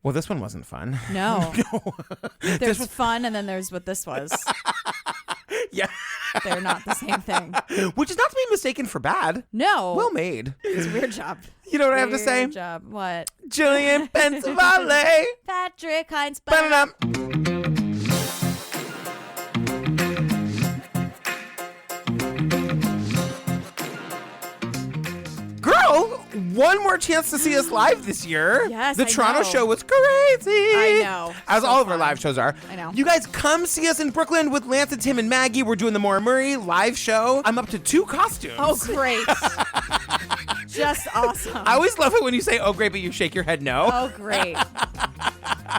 Well, this one wasn't fun. No. There's fun, and then there's what this was. Yeah. They're not the same thing. Which is not to be mistaken for bad. No. Well made. It's a weird job. You know what I have to say? Weird job. What? Julian Pensavalle. Patrick Hines. Ba-da-dum. Girl, one more chance to see us live this year. Yes, The I Toronto know. show was crazy. I know. As So all of our fun. live shows are. I know. You guys come see us in Brooklyn with Lance and Tim and Maggie. We're doing the Maura Murray live show. I'm up to 2 costumes. Oh, great. Just awesome. I always love it when you say, oh, great, but you shake your head no. Oh, great.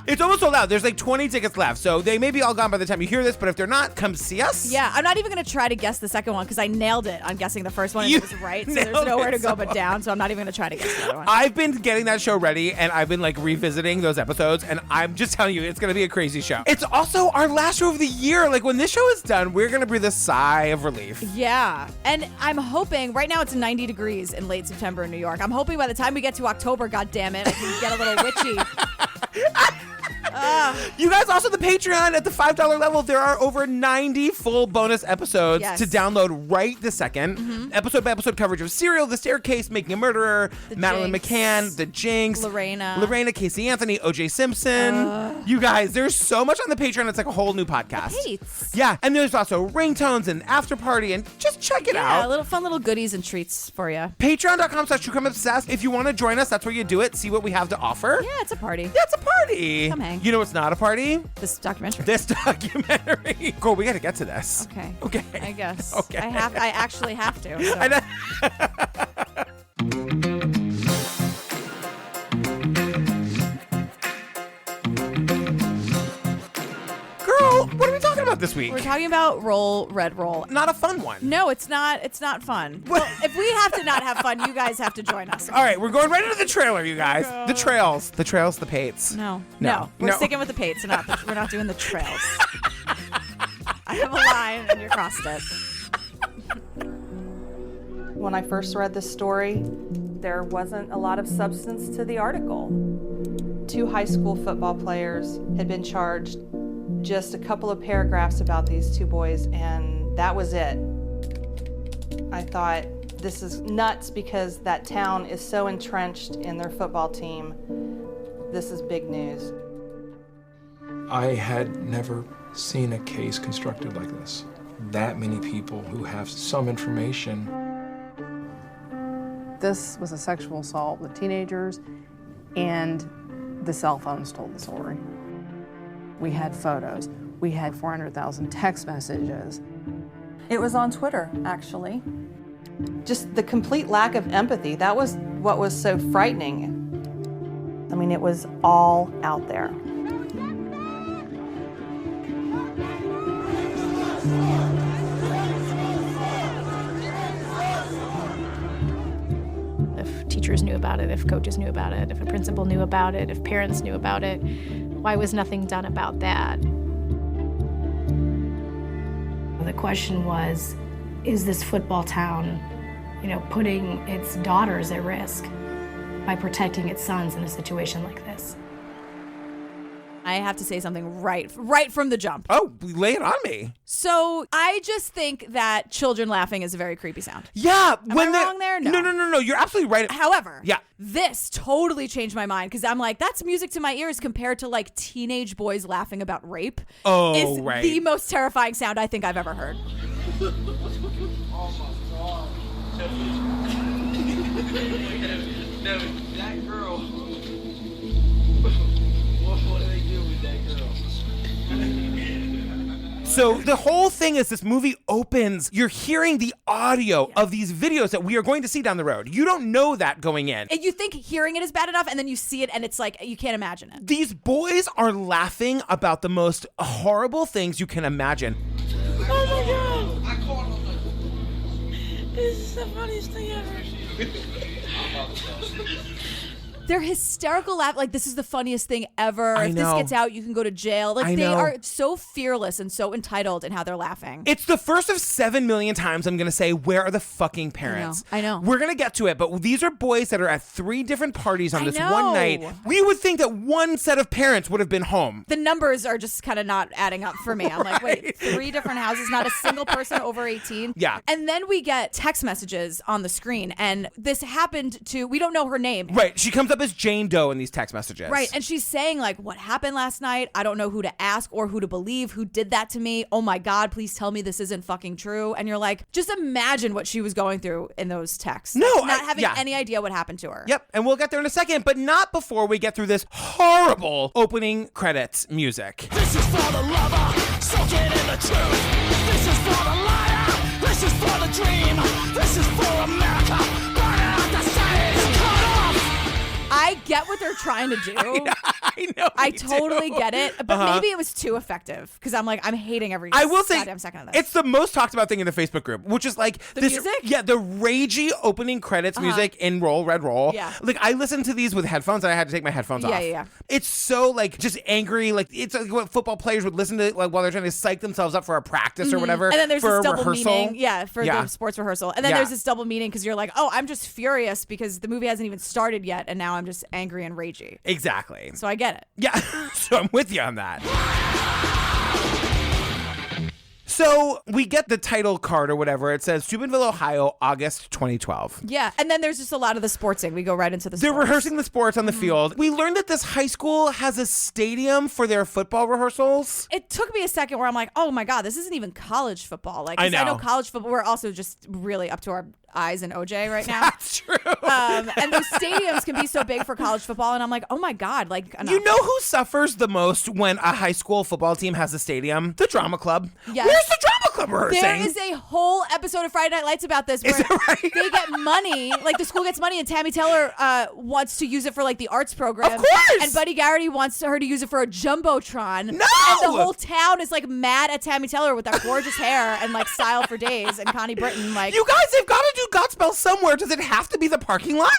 It's almost sold out. There's like 20 tickets left, so they may be all gone by the time you hear this, but if they're not, come see us. Yeah, I'm not even going to try to guess the second one because I nailed it on guessing the first one and You it was right. So there's nailed nowhere it to go so but down, so I'm not even going to try to guess the other one. I've been getting that show ready, and I've been like revisiting those episodes, and I'm just telling you, it's going to be a crazy show. It's also our last show of the year. Like, when this show is done, we're going to breathe a sigh of relief. Yeah, and I'm hoping, right now it's 90 degrees in late September in New York. I'm hoping by the time we get to October, goddammit, I can get a little witchy. You guys, also the Patreon at the $5 level, there are over 90 full bonus episodes Yes. to download right this second. Episode by episode coverage of Serial, The Staircase, Making a Murderer, The Madeline Jinx. McCann, The Jinx, Lorena, Casey Anthony, OJ Simpson. You guys, there's so much on the Patreon. It's like a whole new podcast. Hates. Yeah, and there's also ringtones and after party, and just check it Yeah, out. little fun little goodies and treats for you. Patreon.com/TrueCrimeObsessed. If you want to join us, that's where you do it. See what we have to offer. Yeah, it's a party. Yeah, it's a party. Come hang. You know what's not a party? This documentary. This documentary. Girl, we got to get to this. Okay. Okay. I guess. Okay. I actually have to. So. I know. Girl, what are we talking about this week? We're talking about Roll Red Roll. Not a fun one. No, it's not. It's not fun. Well, if we have to not have fun, you guys have to join us. All right, we're going right into the trailer, you guys. The trails, the Pates. No. No. We're No. sticking with the Pates. We're not doing the trails. I have a line and you crossed it. When I first read this story, there wasn't a lot of substance to the article. 2 high school football players had been charged. Just a couple of paragraphs about these 2 boys, and that was it. I thought, this is nuts because that town is so entrenched in their football team. This is big news. I had never seen a case constructed like this. That many people who have some information. This was a sexual assault with teenagers, and the cell phones told the story. We had photos. We had 400,000 text messages. It was on Twitter, actually. Just the complete lack of empathy. That was what was so frightening. I mean, it was all out there. If teachers knew about it, if coaches knew about it, if a principal knew about it, if parents knew about it, why was nothing done about that? The question was, is this football town, putting its daughters at risk by protecting its sons in a situation like this? I have to say something right from the jump. Oh, lay it on me. So I just think that children laughing is a very creepy sound. Yeah. Am I wrong there? No. No. You're absolutely right. However, Yeah. this totally changed my mind because I'm like, that's music to my ears compared to like teenage boys laughing about rape. Oh, is right. the most terrifying sound I think I've ever heard. No, that girl. What do they do with that girl? So the whole thing is this movie opens, you're hearing the audio of these videos that we are going to see down the road. You don't know that going in. And you think hearing it is bad enough, and then you see it, and it's like, you can't imagine it. These boys are laughing about the most horrible things you can imagine. Oh my god! I caught him. This is the funniest thing ever. They're hysterical laugh. Like, this is the funniest thing ever. I If know. this gets out, you can go to jail. Like, I they know. are so fearless and so entitled in how they're laughing. It's the first of 7 million times I'm going to say, where are the fucking parents? I know. We're going to get to it, but these are boys that are at 3 different parties on I this know. one night. We would think that one set of parents would have been home. The numbers are just kind of not adding up for me. I'm like, wait, 3 different houses, not a single person over 18. Yeah. And then we get text messages on the screen, and this happened to, we don't know her name. Right. She comes up as Jane Doe in these text messages. Right. And she's saying, like, what happened last night? I don't know who to ask or who to believe. Who did that to me? Oh my God, please tell me this isn't fucking true. And you're like, just imagine what she was going through in those texts. No, Not having yeah. any idea what happened to her. Yep, and we'll get there in a second, but not before we get through this horrible opening credits music. This is for the lover, soaking in the truth. This is for the liar, this is for the dream. This is for America, burning out the cities, cut off. I get what they're trying to do. I know. I me totally too. get it, but maybe it was too effective because I'm like, I'm hating every I will say, goddamn second of this. it's the most talked about thing in the Facebook group, which is like The this. music? Yeah, the ragey opening credits music in roll, red roll. Yeah. Like I listened to these with headphones and I had to take my headphones Yeah, off. yeah. It's so like just angry. Like it's like what football players would listen to like while they're trying to psych themselves up for a practice or whatever. And then there's for this a double rehearsal. meaning. Yeah, for Yeah. the sports rehearsal. And then Yeah. there's this double meaning because you're like, oh, I'm just furious because the movie hasn't even started yet. And now I'm just angry and ragey. Exactly. So I get it. Yeah, so I'm with you on that. So we get the title card or whatever. It says Steubenville, Ohio, August 2012. Yeah. And then there's just a lot of the sportsing. We go right into the They're sports. rehearsing the sports on the field. We learned that this high school has a stadium for their football rehearsals. It took me a second where I'm like, oh my God, this isn't even college football. Like, 'cause I know. college football, we're also just really up to our eyes in OJ right now. That's true. And those stadiums can be so big for college football. And I'm like, oh my God, like, enough. You know who suffers the most when a high school football team has a stadium? The drama club. Yes. Where's the drama club rehearsing? There is a whole episode of Friday Night Lights about this where Is that right? they get money, like the school gets money, and Tammy Taylor wants to use it for like the arts program. Of course! And Buddy Garrity wants her to use it for a jumbotron. No! And the whole town is like mad at Tammy Taylor with that gorgeous hair and like style for days, and Connie Britton like. You guys, they've got to do Godspell somewhere. Does it have to be the parking lot?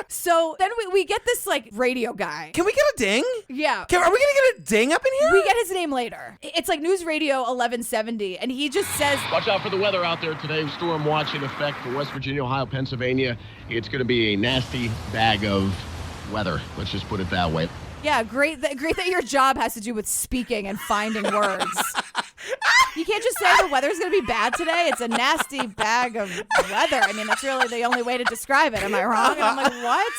So then we get this like radio guy. Can we get a ding? Yeah. Are we going to get a ding up in here? We get his name later. It's like News Radio 1170, and he just says, Watch out for the weather out there today. Storm watch in effect for West Virginia, Ohio, Pennsylvania. It's going to be a nasty bag of weather. Let's just put it that way. yeah, great that your job has to do with speaking and finding words. You can't just say the weather's going to be bad today. It's a nasty bag of weather. I mean, that's really the only way to describe it. Am I wrong? And I'm like, what?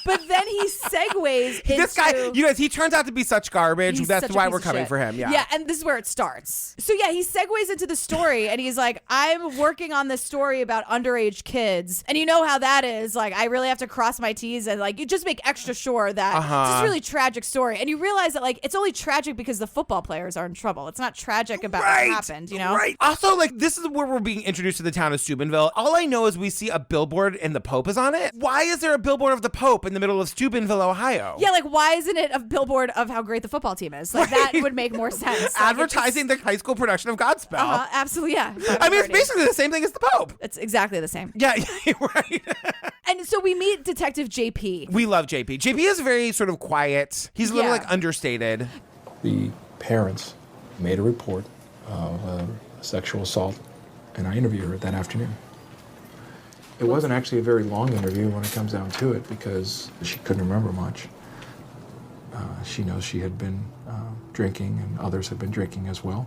But then he segues into... This guy, you guys, he turns out to be such garbage. He's That's such a why piece we're of coming shit. for him. Yeah. Yeah, and this is where it starts. So yeah, he segues into the story and he's like, I'm working on this story about underage kids. And you know how that is. Like, I really have to cross my T's and like, you just make extra sure that it's this really tragic story. And you realize that like, it's only tragic because the football players are in trouble. It's not tragic about what happened, you know? Right. Also, like, this is where we're being introduced to the town of Steubenville. All I know is we see a billboard and the Pope is on it. Why is there a billboard of the Pope in the middle of Steubenville, Ohio? Yeah, like why isn't it a billboard of how great the football team is? Like that would make more sense. Like, Advertising the high school production of Godspell. Absolutely, yeah. I mean, it's basically the same thing as the Pope. It's exactly the same. Yeah, you're right. And so we meet Detective JP. We love JP. JP is very sort of quiet. He's a little Yeah. like understated. The parents made a report of a sexual assault, and I interviewed her that afternoon. It wasn't actually a very long interview when it comes down to it because she couldn't remember much. She knows she had been drinking and others had been drinking as well.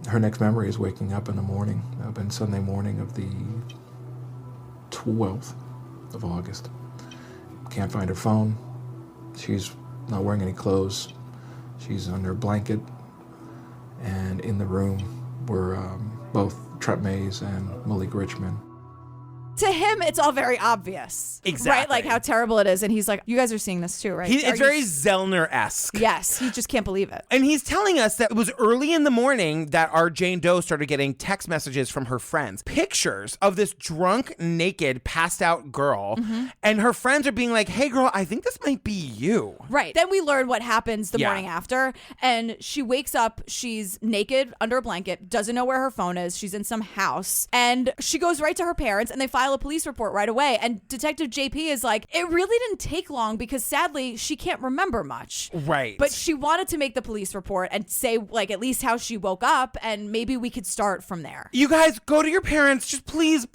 Her next memory is waking up in the morning, been Sunday morning of the 12th of August. Can't find her phone. She's not wearing any clothes. She's under a blanket, and in the room were both Trent Mays and Malik Richmond. To him, it's all very obvious. Exactly. Right? Like how terrible it is. And he's like, you guys are seeing this too, right? It's very Zellner-esque. Yes, he just can't believe it. And he's telling us that it was early in the morning that our Jane Doe started getting text messages from her friends. Pictures of this drunk, naked, passed out girl. Mm-hmm. And her friends are being like, hey, girl, I think this might be you. Right. Then we learn what happens the Yeah. morning after. And she wakes up, she's naked under a blanket, doesn't know where her phone is. She's in some house. And she goes right to her parents and they file file a police report right away. And Detective JP is like, it really didn't take long because sadly she can't remember much. Right. But she wanted to make the police report and say like at least how she woke up, and maybe we could start from there. You guys go to your parents. Just please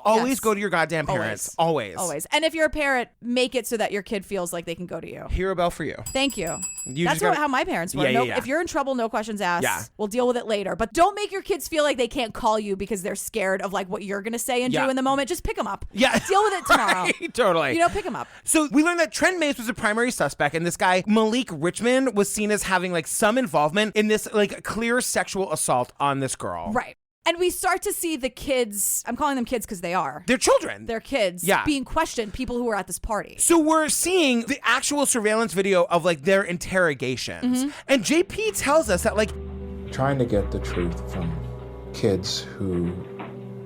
always Yes. go to your goddamn parents. Always. And if you're a parent, make it so that your kid feels like they can go to you. Hero bell for you. Thank you. You That's just gotta- how my parents were. Yeah, yeah. If you're in trouble, no questions asked. Yeah. We'll deal with it later. But don't make your kids feel like they can't call you because they're scared of like what you're going to say and Yeah. do in the moment. Just pick them up. Yeah. Deal with it tomorrow. Right, totally. You know, pick them up. So we learned that Trent Mays was the primary suspect, and this guy, Malik Richmond, was seen as having like some involvement in this like clear sexual assault on this girl. Right. And we start to see the kids, I'm calling them kids because they are. They're children. They're kids Yeah. being questioned, people who were at this party. So we're seeing the actual surveillance video of like their interrogations. Mm-hmm. And JP tells us that like Trying to get the truth from kids who,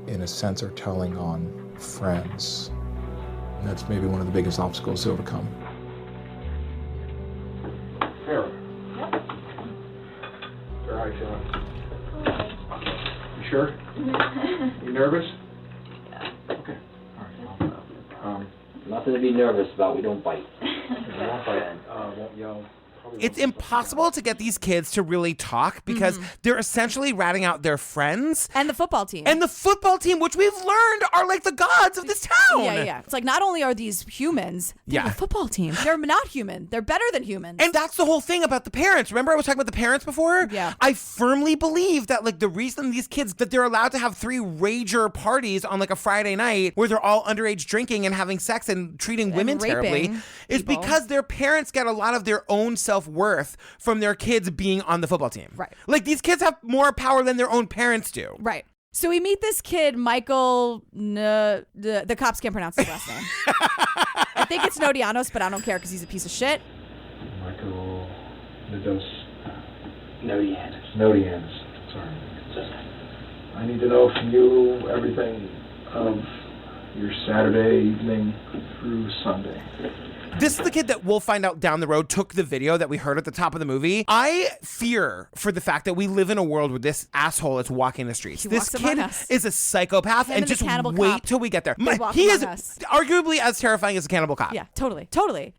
in a sense, are telling on friends. And that's maybe one of the biggest obstacles to overcome. Sarah. Yep. Sarah, how you feeling? You sure? You nervous? Yeah. Okay. All right. Nothing to be nervous about. We don't bite. You won't bite. Won't yell. it's impossible to get these kids to really talk because they're essentially ratting out their friends. And the football team. And the football team, which we've learned are like the gods of this town. Yeah. It's like not only are these humans, they're the football team. They're not human. They're better than humans. And that's the whole thing about the parents. Remember I was talking about the parents before? Yeah. I firmly believe that like the reason these kids, that they're allowed to have 3 rager parties on like a Friday night where they're all underage drinking and having sex and treating women terribly is people. because their parents get a lot of their own self-worth from their kids being on the football team. Right. Like these kids have more power than their own parents do. Right. So we meet this kid, Michael, the cops can't pronounce his last name. I think it's Nodianos, but I don't care because he's a piece of shit. Michael Nodianos. Sorry. I need to know from you everything of your Saturday evening through Sunday. This is the kid that we'll find out down the road took the video that we heard at the top of the movie. I fear for the fact that we live in a world where this asshole is walking the streets. This kid is a psychopath, Him and and the just cannibal wait cop. till we get there. They walk He is among us. arguably as terrifying as a cannibal cop. Yeah, totally.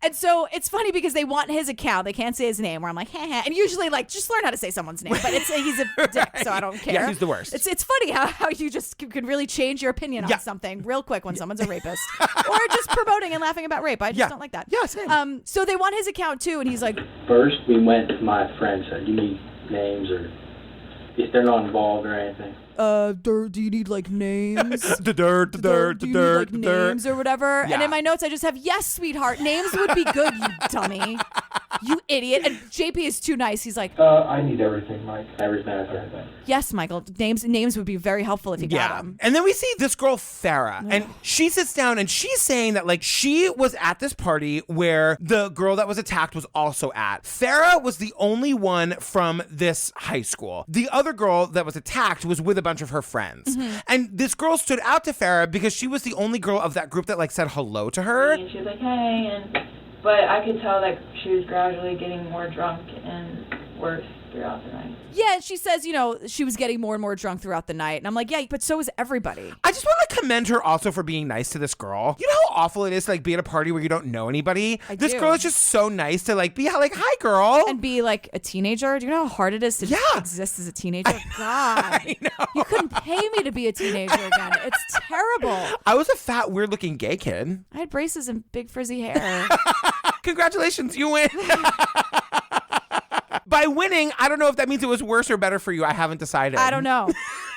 And so it's funny because they want his account. They can't say his name. Where I'm like, heh. And usually, like, just learn how to say someo's name. But he's a dick, so I don't care. Yeah, he's the worst. It's funny how you just can really change your opinion on something real quick when someone's a rapist, or just promoting and laughing about rape. I just don't like that. Yeah, same. So they want his account too, and he's like, First, we went to my friend, said, "Do you need names or if they're not involved or anything?" do you need like names? the dirt, Do you need like names or whatever? Yeah. And in my notes, I just have, yes, sweetheart, names would be good, you dummy. You idiot. And JP is too nice. He's like, I need everything, Mike. Everything. yes, Michael, names would be very helpful if you got them. And then we see this girl, Farah, and she sits down and she's saying that like she was at this party where the girl that was attacked was also at. Farah was the only one from this high school. The other girl that was attacked was with a bunch of her friends. And this girl stood out to Farah because she was the only girl of that group that like said hello to her. And she was like, hey, but I could tell that she was gradually getting more drunk and worse throughout the night. Yeah, she says, she was getting more and more drunk throughout the night. And I'm like, yeah, but so is everybody. I just want to commend her also for being nice to this girl. You know how awful it is to like be at a party where you don't know anybody? This girl is just so nice to like be like, hi girl. And be like a teenager. Do you know how hard it is to just exist as a teenager? God. I know. You couldn't pay me to be a teenager again. It's terrible. I was a fat, weird looking gay kid. I had braces and big frizzy hair. Congratulations, you win. By winning, I don't know if that means it was worse or better for you. I haven't decided. I don't know.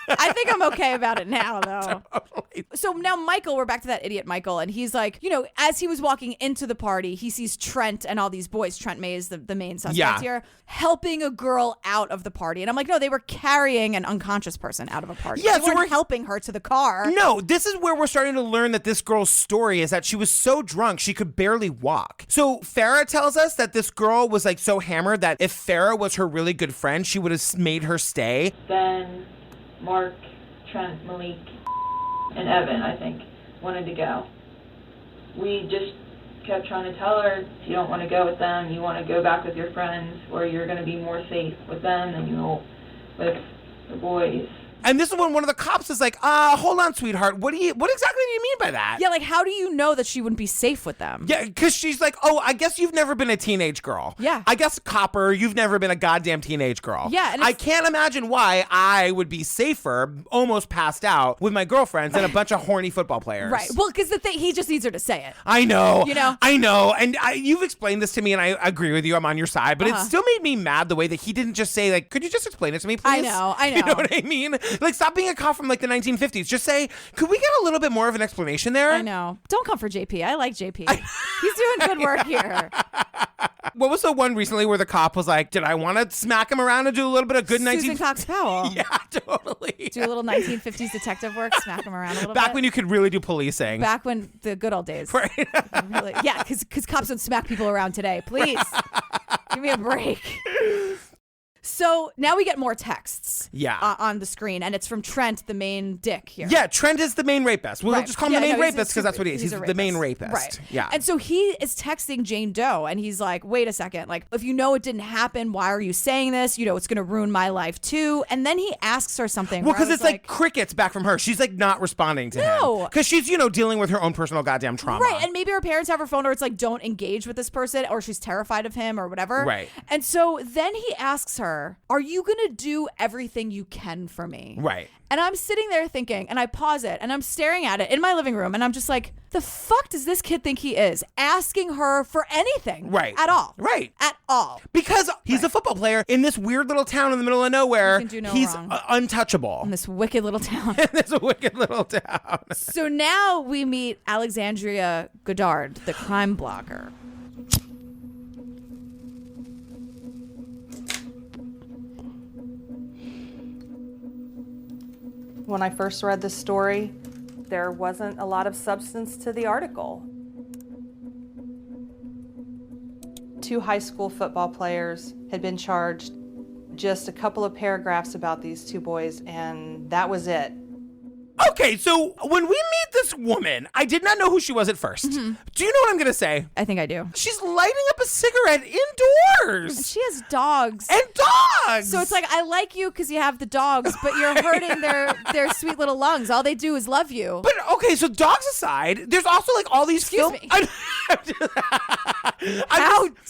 I think I'm okay about it now, though. Totally. So now Michael, we're back to that idiot Michael, and he's like, as he was walking into the party, he sees Trent and all these boys, Trent Mays, the main suspect here, helping a girl out of the party. And I'm like, no, they were carrying an unconscious person out of a party. Yeah, they weren't helping her to the car. No, this is where we're starting to learn that this girl's story is that she was so drunk she could barely walk. So Farah tells us that this girl was like so hammered that if Farah was her really good friend, she would have made her stay. Then Mark, Trent, Malik, and Evan, I think, wanted to go. We just kept trying to tell her, you don't want to go with them, you want to go back with your friends, or you're going to be more safe with them than you will with the boys. And this is when one of the cops is like, hold on, sweetheart. What exactly do you mean by that? Yeah, like how do you know that she wouldn't be safe with them? Yeah, because she's like, oh, I guess you've never been a teenage girl. Yeah. I guess, copper, you've never been a goddamn teenage girl. Yeah, and I can't imagine why I would be safer, almost passed out, with my girlfriends than a bunch of horny football players. Right. Well, because the thing, he just needs her to say it. I know. You know? I know. And you've explained this to me, and I agree with you. I'm on your side. But it still made me mad the way that he didn't just say, like, could you just explain it to me, please? I know. You know what I mean? Like, stop being a cop from, like, the 1950s. Just say, could we get a little bit more of an explanation there? I know. Don't come for JP. I like JP. He's doing good work here. What was the one recently where the cop was like, did I want to smack him around and do a little bit of good Susan Cox Powell. Yeah, totally. Do a little 1950s detective work, smack him around a little bit. Back when you could really do policing. Back when the good old days. Right. Really, yeah, because cops don't smack people around today. Please, give me a break. So now we get more texts on the screen, and it's from Trent, the main dick here. Yeah, Trent is the main rapist. We'll just call him the main rapist because that's what he is. He's the main rapist. Right. Yeah. And so he is texting Jane Doe, and he's like, wait a second. Like, if you know it didn't happen, why are you saying this? You know, it's going to ruin my life too. And then he asks her something. Well, because it's like crickets back from her. She's like not responding to him. Because she's, dealing with her own personal goddamn trauma. Right. And maybe her parents have her phone, or it's like, don't engage with this person, or she's terrified of him or whatever. Right. And so then he asks her, are you going to do everything you can for me? Right. And I'm sitting there thinking, and I pause it, and I'm staring at it in my living room, and I'm just like, the fuck does this kid think he is? Asking her for anything. Right. At all. Right. At all. Because he's a football player in this weird little town in the middle of nowhere. He can do no he's wrong. Untouchable. In this wicked little town. So now we meet Alexandria Goddard, the crime blogger. When I first read this story, there wasn't a lot of substance to the article. 2 high school football players had been charged, just a couple of paragraphs about these 2 boys, and that was it. Okay, so when we meet this woman, I did not know who she was at first. Do you know what I'm going to say? I think I do. She's lighting up a cigarette indoors. And she has dogs. And dogs! So it's like, I like you because you have the dogs, but you're hurting their sweet little lungs. All they do is love you. But okay, so dogs aside, there's also like all these Excuse me. How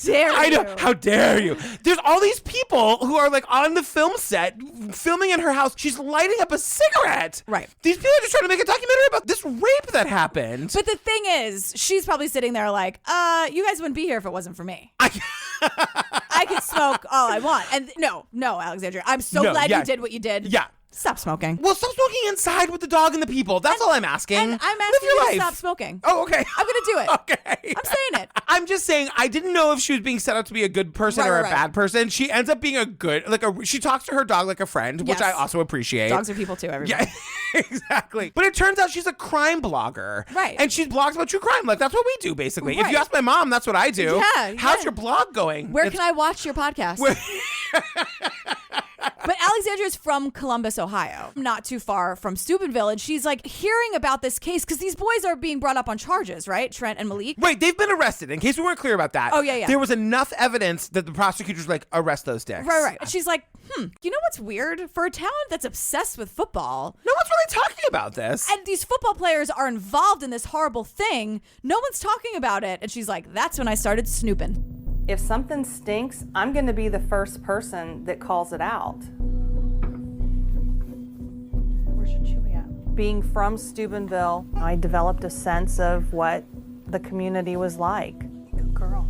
dare you? I know. How dare you? There's all these people who are like on the film set, filming in her house. She's lighting up a cigarette. Right. These people are just trying to make a documentary about this rape that happened. But the thing is, she's probably sitting there like, you guys wouldn't be here if it wasn't for me. I could smoke all I want. And no, Alexandria, I'm so glad you did what you did. Yeah. Stop smoking. Well, stop smoking inside with the dog and the people. That's all I'm asking. And I'm Live asking your you life. to stop smoking. Oh, okay. I'm going to do it. Okay. I'm saying it. I'm just saying, I didn't know if she was being set up to be a good person or a bad person. She ends up being a good, she talks to her dog like a friend, which I also appreciate. Dogs are people too, everybody. Yeah, exactly. But it turns out she's a crime blogger. Right. And she blogs about true crime. Like, that's what we do, basically. Right. If you ask my mom, that's what I do. Yeah. How's your blog going? Where can I watch your podcast? But Alexandria is from Columbus, Ohio, not too far from Steubenville, and she's like hearing about this case because these boys are being brought up on charges, right? Trent and Malik. Wait, they've been arrested. In case we weren't clear about that. Oh, yeah. There was enough evidence that the prosecutors were like, arrest those dicks. Right. And she's like, you know what's weird? For a town that's obsessed with football, no one's really talking about this. And these football players are involved in this horrible thing. No one's talking about it. And she's like, that's when I started snooping. If something stinks, I'm going to be the first person that calls it out. Where's your Chewy at? Being from Steubenville, I developed a sense of what the community was like. Good girl.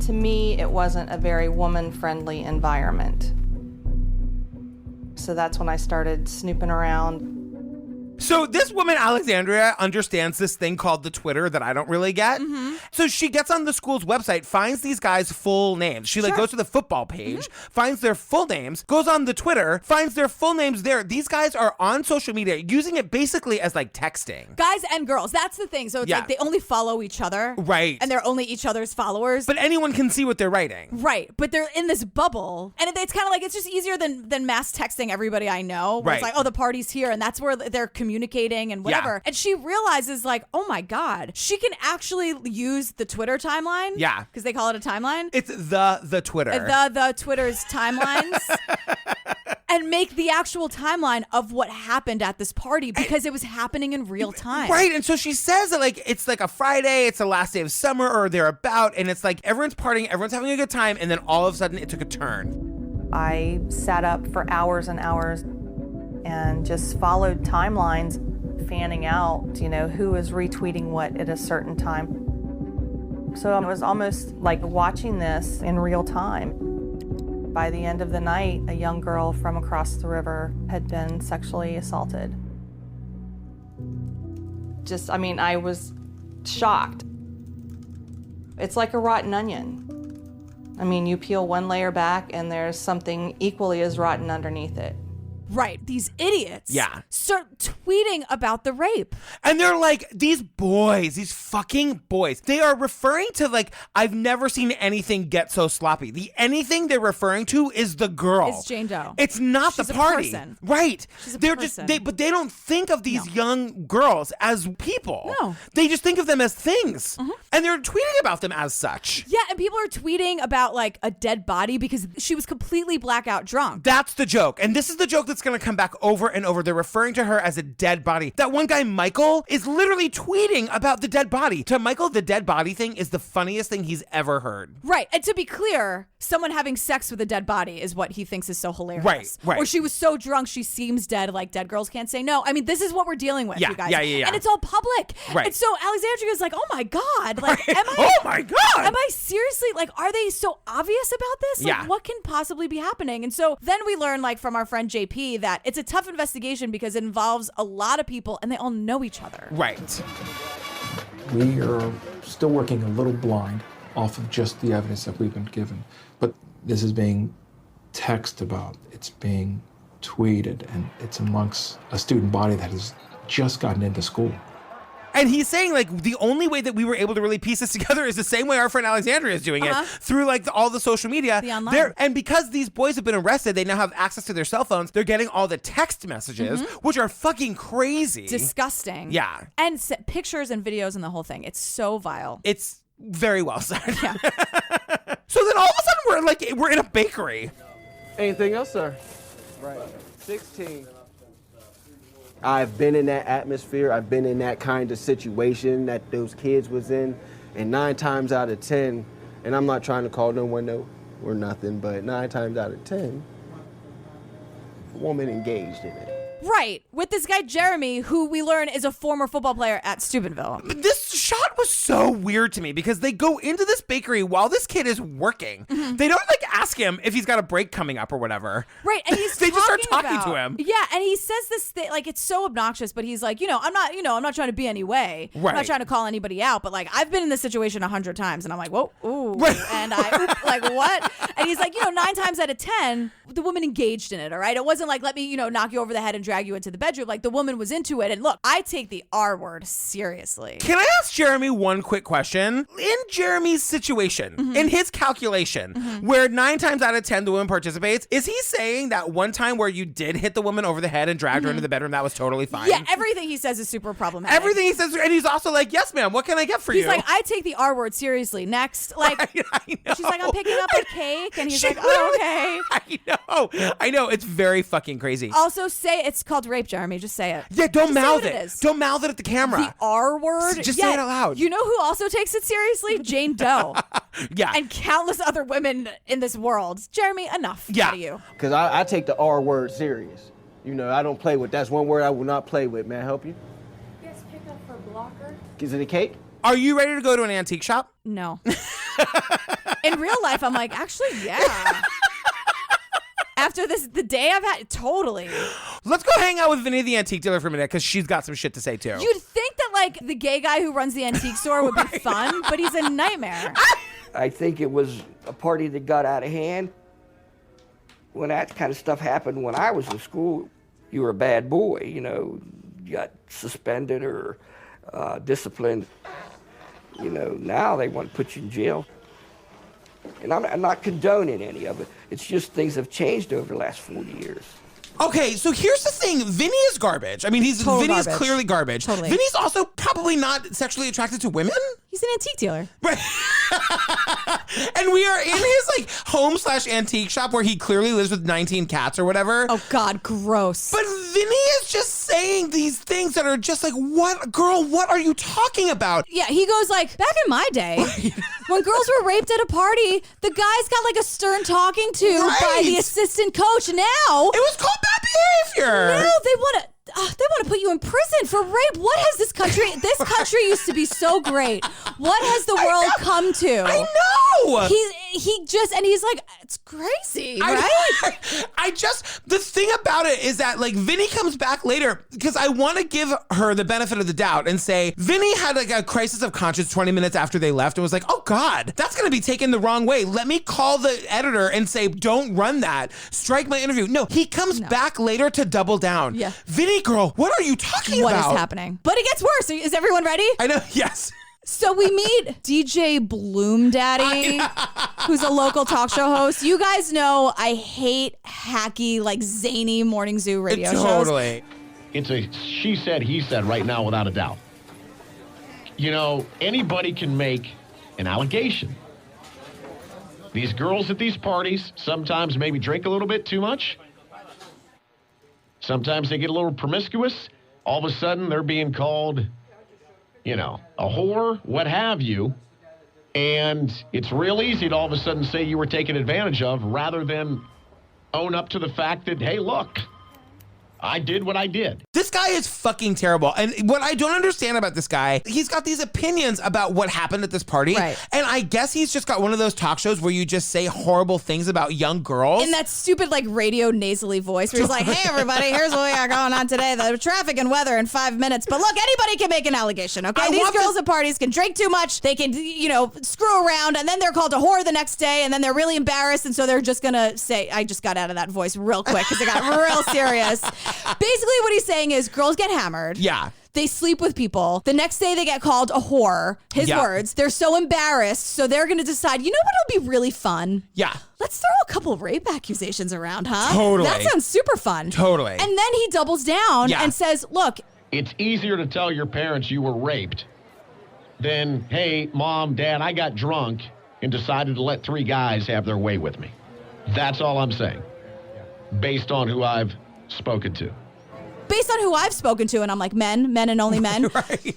To me, it wasn't a very woman-friendly environment. So that's when I started snooping around. So this woman, Alexandria, understands this thing called the Twitter that I don't really get. So she gets on the school's website, finds these guys' full names. She goes to the football page, finds their full names, goes on the Twitter, finds their full names there. These guys are on social media using it basically as like texting. Guys and girls. That's the thing. So it's like they only follow each other. Right. And they're only each other's followers. But anyone can see what they're writing. Right. But they're in this bubble. And it's kind of like, it's just easier than mass texting everybody I know. Where it's like, oh, the party's here. And that's where they're communicating and whatever. And she realizes like, oh my God, she can actually use the Twitter timeline. Yeah. Because they call it a timeline. It's the Twitter. The Twitter's timelines. and make the actual timeline of what happened at this party because it was happening in real time. Right. And so she says that like it's like a Friday, it's the last day of summer or thereabout, and it's like everyone's partying, everyone's having a good time, and then all of a sudden it took a turn. I sat up for hours and hours and just followed timelines, fanning out, who was retweeting what at a certain time. So it was almost like watching this in real time. By the end of the night, a young girl from across the river had been sexually assaulted. I was shocked. It's like a rotten onion. You peel one layer back and there's something equally as rotten underneath it. Right. These idiots start tweeting about the rape. And they're like, these fucking boys, they are referring to like, I've never seen anything get so sloppy. The anything they're referring to is the girl. It's Jane Doe. It's not She's the a party. person. Right. She's a they're person. but they don't think of these young girls as people. No. They just think of them as things. Mm-hmm. And they're tweeting about them as such. Yeah, and people are tweeting about like a dead body because she was completely blackout drunk. That's the joke. And this is the joke that's going to come back over and over. They're referring to her as a dead body. That one guy, Michael, is literally tweeting about the dead body. To Michael, the dead body thing is the funniest thing he's ever heard. Right. And to be clear, someone having sex with a dead body is what he thinks is so hilarious. Right. Or she was so drunk she seems dead, like dead girls can't say no. This is what we're dealing with, you guys. Yeah. And it's all public. Right. And so Alexandria's like, oh my God. Like, Right. Oh my God. Am I seriously, like, are they so obvious about this? Like, Yeah. what can possibly be happening? And so then we learn, like, from our friend JP that it's a tough investigation because it involves a lot of people and they all know each other. Right. We are still working a little blind off of just the evidence that we've been given. But this is being texted about, it's being tweeted, and it's amongst a student body that has just gotten into school. And he's saying, like, the only way that we were able to really piece this together is the same way our friend Alexandria is doing it, through, like, all the social media. The online. And because these boys have been arrested, they now have access to their cell phones. They're getting all the text messages, which are fucking crazy. Disgusting. Yeah. And pictures and videos and the whole thing. It's so vile. It's very well said. Yeah. So then all of a sudden we're in a bakery. Anything else, sir? Right. 16. I've been in that atmosphere. I've been in that kind of situation that those kids was in. And 9 times out of 10, and I'm not trying to call no one no or nothing, but 9 times out of 10, a woman engaged in it. Right. With this guy, Jeremy, who we learn is a former football player at Steubenville. This shot was so weird to me because they go into this bakery while this kid is working. They don't like ask him if he's got a break coming up or whatever. Right. And he's they just start talking to him. Yeah. And he says this thing, like, it's so obnoxious, but he's like, I'm not trying to be any way. Right. I'm not trying to call anybody out, but like, I've been in this situation 100 times and I'm like, whoa, ooh. Right. And like, what? And he's like, 9 times out of 10, the woman engaged in it. All right. It wasn't like, let me, knock you over the head and drag you into the bedroom. Like, the woman was into it. And look, I take the R word seriously. Can I ask Jeremy one quick question? In Jeremy's situation, in his calculation, where 9 times out of 10 the woman participates, is he saying that one time where you did hit the woman over the head and dragged her into the bedroom, that was totally fine? Yeah, everything he says is super problematic. Everything he says, and he's also like, yes, ma'am, what can I get for you? He's like, I take the R word seriously. Next. Like, I know. she's like, I'm picking up a cake. And he's like, oh, okay. I know. It's very fucking crazy. Also, say it's called rape, Jeremy. Just say it. Yeah, don't Just mouth say it. what is. Don't mouth it at the camera. The R word? Just say it out loud. You know who also takes it seriously? Jane Doe. Yeah. And countless other women in this world. Jeremy, enough out of you. Because I take the R word serious. I don't play with. That's one word I will not play with. May I help you? Yes, pick up for blocker. Is it a cake? Are you ready to go to an antique shop? No. In real life, I'm like, actually, yeah. After the day I've had, totally. Let's go hang out with Vinny the antique dealer for a minute because she's got some shit to say too. You'd think that like the gay guy who runs the antique store would be fun, but he's a nightmare. I think it was a party that got out of hand. When that kind of stuff happened when I was in school, you were a bad boy, you got suspended or disciplined. Now they want to put you in jail. And I'm not condoning any of it. It's just things have changed over the last 40 years. Okay, so here's the thing. Vinny is garbage. I mean, Vinny is clearly garbage. Totally. Vinny's also probably not sexually attracted to women. He's an antique dealer. Right. And we are in his like home/antique shop where he clearly lives with 19 cats or whatever. Oh God, gross. But Vinny is just saying these things that are just like, what are you talking about? Yeah, he goes like, back in my day, when girls were raped at a party, the guys got like a stern talking to by the assistant coach. Now it was called bad behavior. Now they want to put you in prison for rape. What has this country? This country used to be so great. What has the world come to? I know. He's like, it's crazy, right? The thing about it is that like Vinny comes back later because I want to give her the benefit of the doubt and say Vinny had like a crisis of conscience 20 minutes after they left and was like, oh God, that's going to be taken the wrong way. Let me call the editor and say, don't run that. Strike my interview. No, he comes back later to double down. Yeah. Vinny girl, what are you talking about? What is happening? But it gets worse. Is everyone ready? I know. Yes. So we meet DJ Bloom Daddy, who's a local talk show host. You guys know I hate hacky, like zany morning zoo radio shows. Totally. It's a she said, he said right now without a doubt. You know, anybody can make an allegation. These girls at these parties sometimes maybe drink a little bit too much. Sometimes they get a little promiscuous. All of a sudden, they're being called, you know, a whore, what have you. And it's real easy to all of a sudden say you were taken advantage of rather than own up to the fact that, hey, look, I did what I did. This guy is fucking terrible. And what I don't understand about this guy, he's got these opinions about what happened at this party. Right. And I guess he's just got one of those talk shows where you just say horrible things about young girls. In that stupid like radio nasally voice where he's like, hey everybody, here's what we got going on today. The traffic and weather in 5 minutes. But look, anybody can make an allegation, okay? These girls at parties can drink too much. They can, you know, screw around and then they're called a whore the next day and then they're really embarrassed. And so they're just going to say, I just got out of that voice real quick because it got real serious. Basically, what he's saying is girls get hammered. Yeah. They sleep with people. The next day they get called a whore. His words. They're so embarrassed. So they're going to decide, you know what would be really fun? Yeah. Let's throw a couple rape accusations around, huh? Totally. That sounds super fun. Totally. And then he doubles down and says, look. It's easier to tell your parents you were raped than, hey, mom, dad, I got drunk and decided to let 3 guys have their way with me. That's all I'm saying. Based on who I've spoken to. Based on who I've spoken to, and I'm like, men and only men. Right.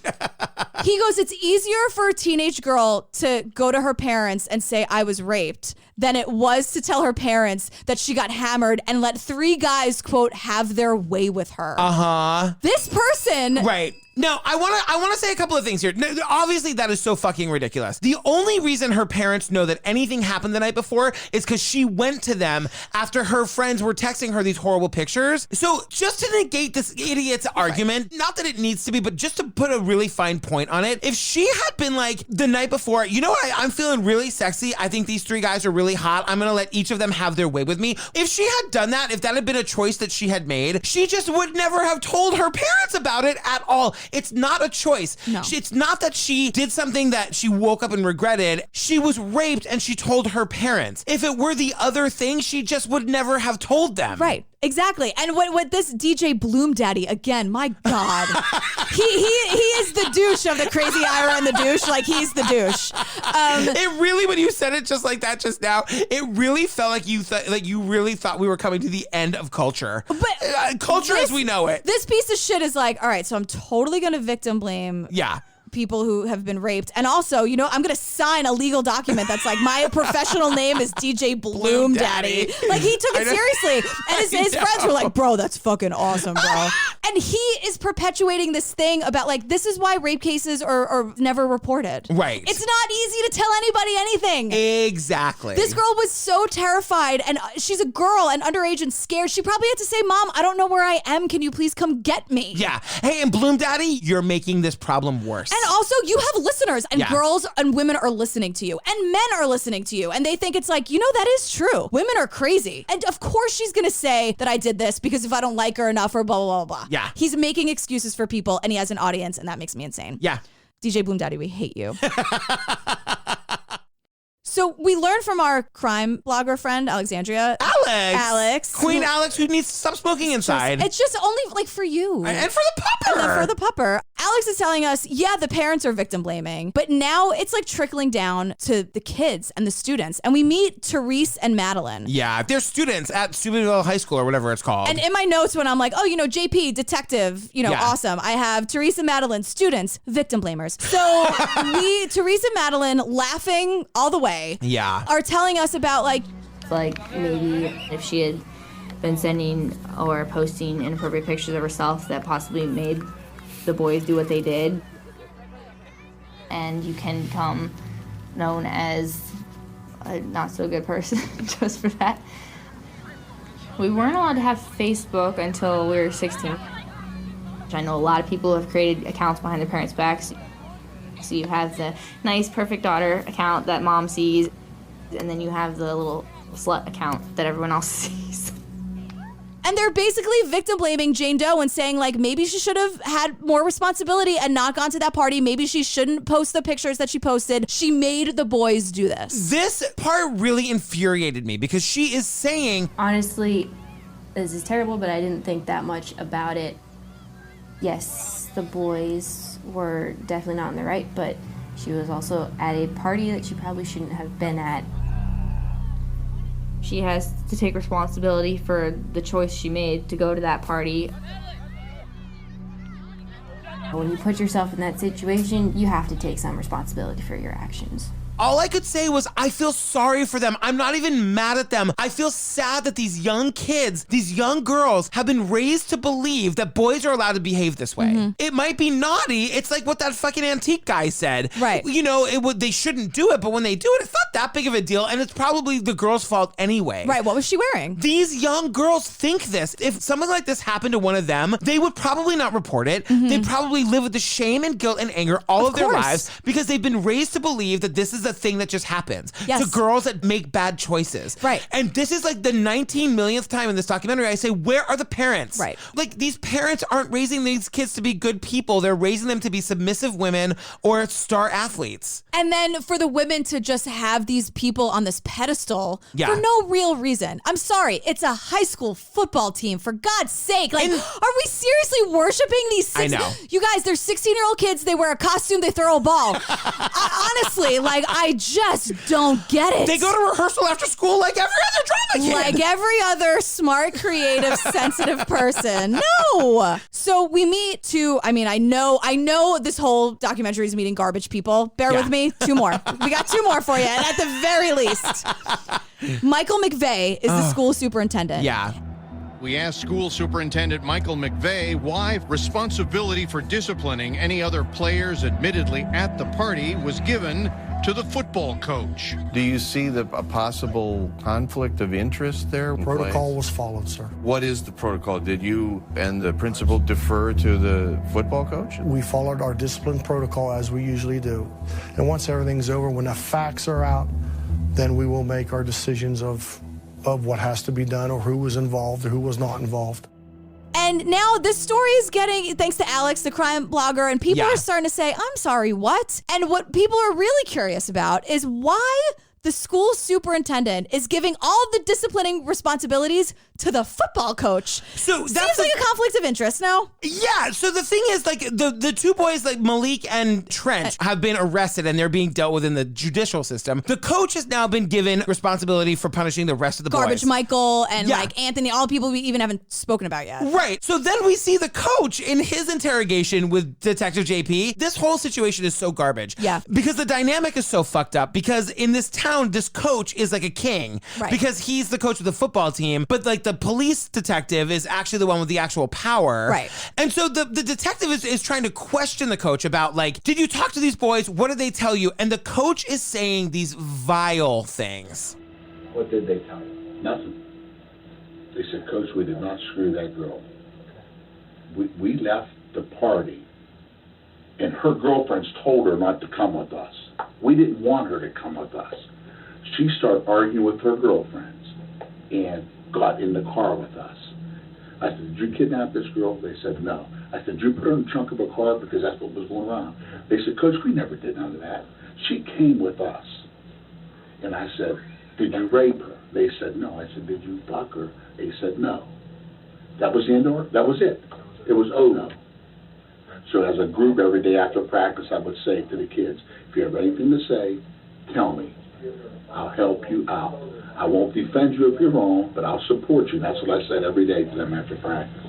He goes, it's easier for a teenage girl to go to her parents and say I was raped than it was to tell her parents that she got hammered and let 3 guys, quote, have their way with her. Uh-huh. This person. Right. No, I want to say a couple of things here. No, obviously, that is so fucking ridiculous. The only reason her parents know that anything happened the night before is because she went to them after her friends were texting her these horrible pictures. So just to negate this idiot's argument, not that it needs to be, but just to put a really fine point on it, if she had been like the night before, you know what, I'm feeling really sexy. I think these 3 guys are really hot. I'm going to let each of them have their way with me. If she had done that, if that had been a choice that she had made, she just would never have told her parents about it at all. It's not a choice. No. It's not that she did something that she woke up and regretted. She was raped and she told her parents. If it were the other thing, she just would never have told them. Right. Exactly. And what this DJ Bloom Daddy, again, my God, he is the douche of the Crazy Ira and the douche. Like, he's the douche. It really, when you said it just like that just now, it really felt like you really thought we were coming to the end of culture. But culture as we know it. This piece of shit is like, all right, so I'm totally going to victim blame. Yeah. People who have been raped. And also, you know, I'm going to sign a legal document that's like, my professional name is DJ Bloom Daddy. Like, he took it seriously. And his friends were like, bro, that's fucking awesome, bro. And he is perpetuating this thing about like, this is why rape cases are never reported. Right. It's not easy to tell anybody anything. Exactly. This girl was so terrified, and she's a girl and underage and scared. She probably had to say, Mom, I don't know where I am. Can you please come get me? Yeah. Hey, and Bloom Daddy, you're making this problem worse. And also, you have listeners, and girls and women are listening to you, and men are listening to you, and they think it's like, you know, that is true. Women are crazy. And of course she's going to say that I did this because if I don't like her enough or blah, blah, blah, blah. Yeah. He's making excuses for people, and he has an audience, and that makes me insane. Yeah. DJ Bloom Daddy, we hate you. So we learned from our crime blogger friend, Alexandria. Alex. Queen Alex, who needs to stop smoking inside. It's just only like for you. And for the pupper. And then for the pupper. Alex is telling us, yeah, the parents are victim blaming, but now it's like trickling down to the kids and the students. And we meet Therese and Madeline. Yeah, they're students at Steubenville High School or whatever it's called. And in my notes when I'm like, oh, JP, detective, awesome. I have Therese and Madeline, students, victim blamers. So Therese and Madeline, laughing all the way, are telling us about like maybe if she had been sending or posting inappropriate pictures of herself that possibly made the boys do what they did. And you can become known as a not so good person just for that. We weren't allowed to have Facebook until we were 16. I know a lot of people have created accounts behind their parents' backs. So you have the nice, perfect daughter account that mom sees, and then you have the little slut account that everyone else sees. And they're basically victim blaming Jane Doe and saying like maybe she should have had more responsibility and not gone to that party. Maybe she shouldn't post the pictures that she posted. She made the boys do this. This part really infuriated me because she is saying, honestly, this is terrible, but I didn't think that much about it. Yes, the boys were definitely not in the right, but she was also at a party that she probably shouldn't have been at. She has to take responsibility for the choice she made to go to that party. When you put yourself in that situation, you have to take some responsibility for your actions. all I could say was, I feel sorry for them. I'm not even mad at them. I feel sad that these young kids, these young girls have been raised to believe that boys are allowed to behave this way. Mm-hmm. It might be naughty. It's like what that fucking antique guy said. Right. You know, they shouldn't do it, but when they do it, it's not that big of a deal, and it's probably the girl's fault anyway. Right. What was she wearing? These young girls think this. If something like this happened to one of them, they would probably not report it. Mm-hmm. They'd probably live with the shame and guilt and anger all of their lives because they've been raised to believe that this is a thing that just happens to girls that make bad choices. Right. And this is like the 19 millionth time in this documentary I say, where are the parents? Right. Like, these parents aren't raising these kids to be good people. They're raising them to be submissive women or star athletes. And then for the women to just have these people on this pedestal for no real reason. I'm sorry. It's a high school football team, for God's sake. Like, are we seriously worshiping these I know. You guys, they're 16-year-old kids. They wear a costume. They throw a ball. Honestly, like, I just don't get it. They go to rehearsal after school like every other drama kid. Like every other smart, creative, sensitive person. No. So we meet two, I know this whole documentary is meeting garbage people. Bear with me. Two more. We got two more for you. And at the very least, Michael McVeigh is the school superintendent. Yeah. We asked School Superintendent Michael McVeigh why responsibility for disciplining any other players admittedly at the party was given to the football coach. Do you see a possible conflict of interest there? Protocol was followed, sir. What is the protocol? Did you and the principal defer to the football coach? We followed our discipline protocol as we usually do. And once everything's over, when the facts are out, then we will make our decisions of what has to be done or who was involved or who was not involved. And now this story is getting, thanks to Alex, the crime blogger, and people are starting to say, I'm sorry, what? And what people are really curious about is why the school superintendent is giving all the disciplining responsibilities to the football coach. So seems like a conflict of interest, no? Yeah. So the thing is, like, the two boys, like Malik and Trent, have been arrested and they're being dealt with in the judicial system. The coach has now been given responsibility for punishing the rest of the Garbage boys. Michael and like Anthony, all the people we even haven't spoken about yet. Right. So then we see the coach in his interrogation with Detective JP. This whole situation is so garbage. Yeah. Because the dynamic is so fucked up. Because in this town, this coach is like a king. Right. Because he's the coach of the football team, but like the police detective is actually the one with the actual power. Right. And so the detective is trying to question the coach about, like, did you talk to these boys? What did they tell you? And the coach is saying these vile things. What did they tell you? Nothing. They said, Coach, we did not screw that girl. We left the party, and her girlfriends told her not to come with us. We didn't want her to come with us. She started arguing with her girlfriends and got in the car with us. I said, did you kidnap this girl? They said, no. I said, did you put her in the trunk of a car? Because that's what was going on. They said, Coach, we never did none of that. She came with us. And I said, did you rape her? They said no. I said, did you fuck her? They said no. That was the end of it. That was it. It was no. So as a group, every day after practice, I would say to the kids, if you have anything to say, tell me. I'll help you out. I won't defend you if you're wrong, but I'll support you. That's what I said every day to them after practice.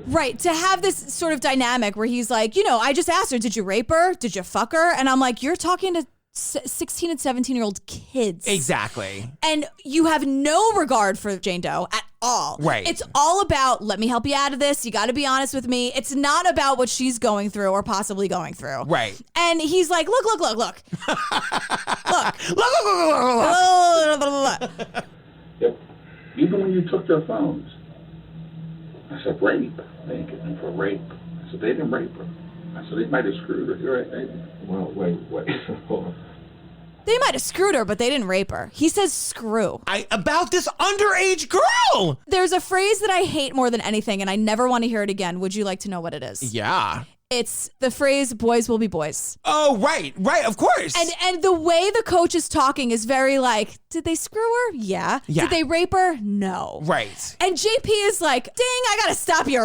Right, to have this sort of dynamic where he's like, I just asked her, did you rape her? Did you fuck her? And I'm like, you're talking to 16 and 17-year-old kids. Exactly. And you have no regard for Jane Doe at all. Right. It's all about, let me help you out of this. You got to be honest with me. It's not about what she's going through or possibly going through. Right. And he's like, look. Look. Yep. Even when you took their phones. I said, rape. They ain't getting for rape. I said, they didn't rape her. I said, they might have screwed her. You're right, maybe. Well, wait. Hold on. They might have screwed her, but they didn't rape her. He says screw. About this underage girl. There's a phrase that I hate more than anything, and I never want to hear it again. Would you like to know what it is? Yeah. It's the phrase, boys will be boys. Oh, right, of course. And the way the coach is talking is very like, did they screw her? Yeah. Did they rape her? No. Right. And JP is like, ding, I gotta stop you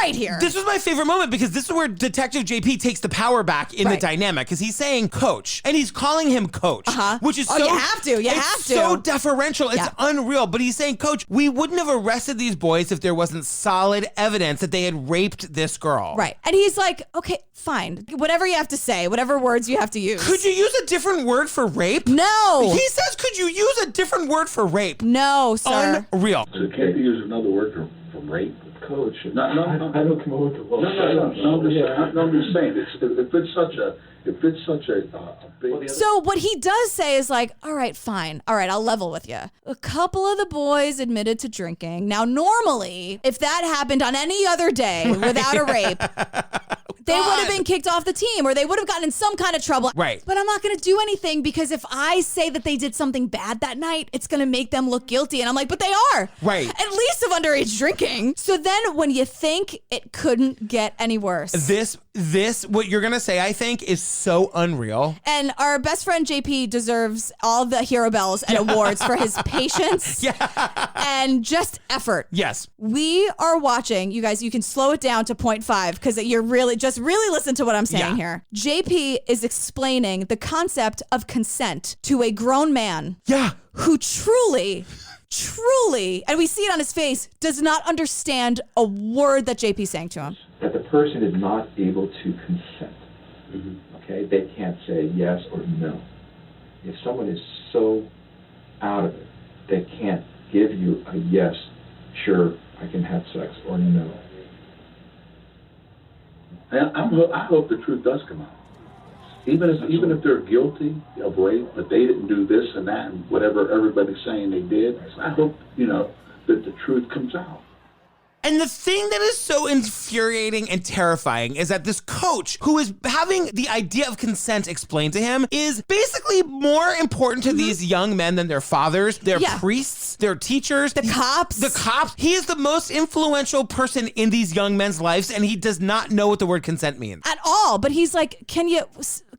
right here. This was my favorite moment because this is where Detective JP takes the power back in the dynamic because he's saying coach and he's calling him coach, which is so you have to. You have to. So deferential. It's unreal. But he's saying, coach, we wouldn't have arrested these boys if there wasn't solid evidence that they had raped this girl. Right. And he's like, okay, fine. Whatever you have to say, whatever words you have to use. Could you use a different word for rape? No. He says, could you use a different word for rape? No, sir. Unreal. So can't you use another word for rape? Coach. No, I don't come up with the word. No, I'm just saying. If it's such a big... So what he does say is like, all right, fine. All right, I'll level with you. A couple of the boys admitted to drinking. Now, normally, if that happened on any other day without a rape, they would have been kicked off the team or they would have gotten in some kind of trouble. Right. But I'm not going to do anything because if I say that they did something bad that night, it's going to make them look guilty. And I'm like, but they are. Right. At least of underage drinking. So then when you think it couldn't get any worse. This, what you're going to say, I think, is so unreal. And our best friend JP deserves all the hero bells and awards for his patience and just effort. Yes. We are watching, you guys, you can slow it down to 0.5 because you're really listen to what I'm saying here. JP is explaining the concept of consent to a grown man. Yeah. Who truly, and we see it on his face, does not understand a word that JP's saying to him. That the person is not able to consent. Okay? They can't say yes or no. If someone is so out of it, they can't give you a yes, sure, I can have sex, or no. I hope the truth does come out. Even if they're guilty of rape, but they didn't do this and that and whatever everybody's saying they did, I hope, that the truth comes out. And the thing that is so infuriating and terrifying is that this coach who is having the idea of consent explained to him is basically more important to these young men than their fathers, their priests, their teachers, the cops. He is the most influential person in these young men's lives, and he does not know what the word consent means. At all. But he's like, can you...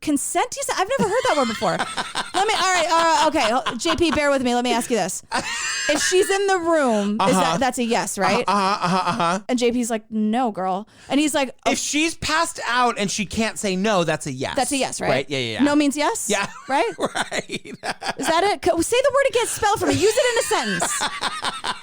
Consent? You said I've never heard that word before. Okay. JP, bear with me. Let me ask you this: if she's in the room, that's a yes, right? And JP's like, no, girl, and he's like, if she's passed out and she can't say no, that's a yes. That's a yes, right? Right? Yeah. No means yes. Yeah. Right. Right. Is that it? Say the word again. Spell it for me. Use it in a sentence.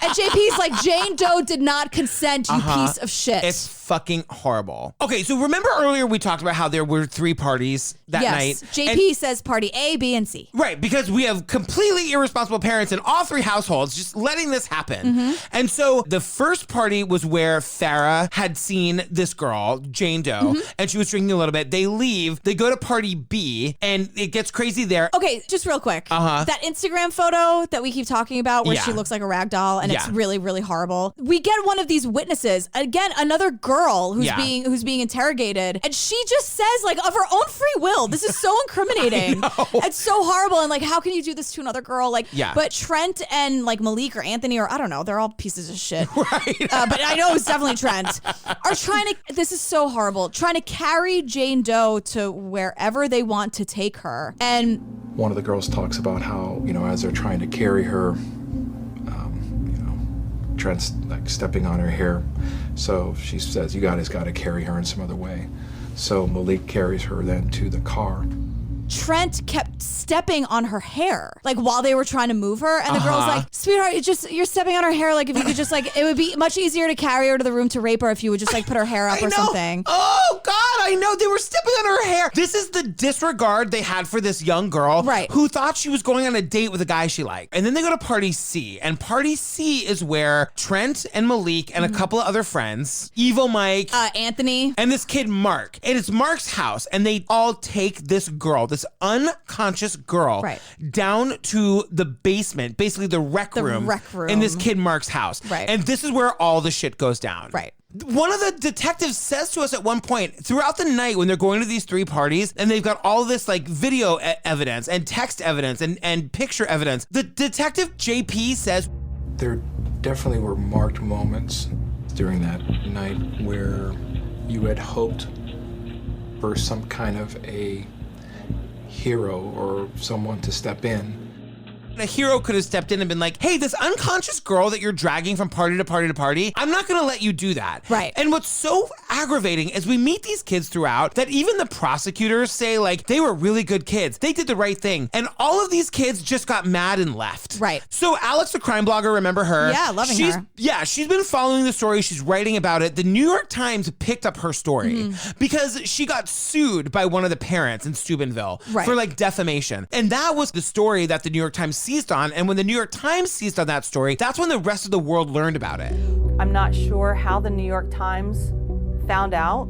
And JP's like, Jane Doe did not consent. You piece of shit. It's fucking horrible. Okay, so remember earlier we talked about how there were 3 parties that night. JP says party A, B, and C. Right, because we have completely irresponsible parents in all 3 households just letting this happen. And so the first party was where Farrah had seen this girl, Jane Doe, and she was drinking a little bit. They leave, they go to party B, and it gets crazy there. Okay, just real quick. That Instagram photo that we keep talking about where she looks like a rag doll and it's really, really horrible. We get one of these witnesses, again, another girl girl who's Yeah. being interrogated, and she just says, like, of her own free will, this is so incriminating. It's so horrible, and like, how can you do this to another girl? Like, Yeah. But Trent and like Malik or Anthony, or I don't know, they're all pieces of shit. Right. But I know it was definitely Trent. Are trying to. This is so horrible. Trying to carry Jane Doe to wherever they want to take her, and One of the girls talks about how, as they're trying to carry her, Trent's like stepping on her hair. So she says, you guys got to carry her in some other way. So Malik carries her then to the car. Trent kept stepping on her hair, like while they were trying to move her. And the girl's like, sweetheart, you're stepping on her hair. Like if you could just like, it would be much easier to carry her to the room to rape her if you would just like put her hair up or something. Oh God, I know. They were stepping on her hair. This is the disregard they had for this young girl who thought she was going on a date with a guy she liked. And then they go to Party C. And Party C is where Trent and Malik and a couple of other friends, Evil Mike, Anthony, and this kid Mark. And it's Mark's house. And they all take this girl, this unconscious girl, down to the basement, basically the rec room in this kid Mark's house. Right. And this is where all the shit goes down. Right. One of the detectives says to us at one point, throughout the night when they're going to these 3 parties, and they've got all this like video evidence and text evidence and picture evidence, the detective JP says, There definitely were marked moments during that night where you had hoped for some kind of a hero or someone to step in. a hero could have stepped in and been like, hey, this unconscious girl that you're dragging from party to party to party, I'm not going to let you do that. Right. And what's so aggravating is we meet these kids throughout that even the prosecutors say, like, they were really good kids. They did the right thing. And all of these kids just got mad and left. Right. So Alex, the crime blogger, remember her? Yeah, loving her. Yeah, she's been following the story. She's writing about it. The New York Times picked up her story because she got sued by one of the parents in Steubenville for like defamation. And that was the story that the New York Times seized on. And when the New York Times seized on that story, that's when the rest of the world learned about it. I'm not sure how the New York Times found out.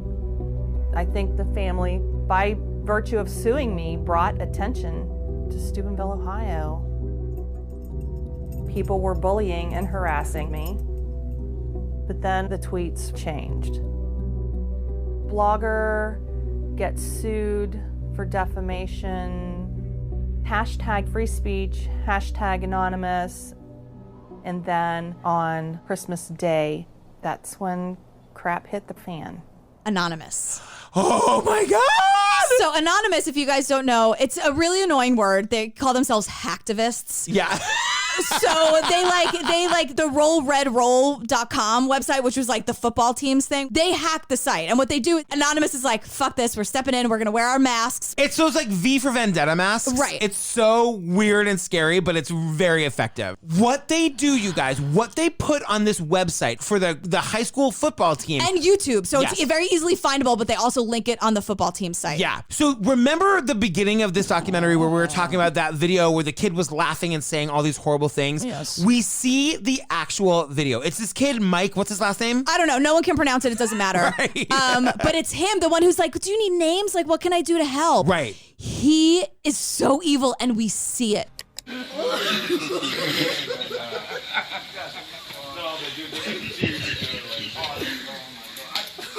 I think the family, by virtue of suing me, brought attention to Steubenville, Ohio. People were bullying and harassing me, but then the tweets changed. Blogger gets sued for defamation, hashtag free speech, hashtag anonymous, and then on Christmas Day, that's when crap hit the fan. Anonymous. Oh my God! So anonymous, if you guys don't know, it's a really annoying word. They call themselves hacktivists. Yeah. So they like the rollredroll.com website, which was like the football team's thing. They hacked the site. And what they do, Anonymous is like, fuck this, we're stepping in, we're gonna wear our masks. It's those like V for Vendetta masks. Right. It's so weird and scary, but it's very effective. What they do, you guys, what they put on this website for the high school football team. And YouTube. So Yes. it's very easily findable, but they also link it on the football team site. Yeah. So remember the beginning of this documentary where we were talking about that video where the kid was laughing and saying all these horrible things? Yes. We see the actual video. It's this kid, Mike. What's his last name? I don't know. No one can pronounce it. It doesn't matter. Right. But it's him, the one who's like, do you need names? Like, what can I do to help? Right. He is so evil, and we see it.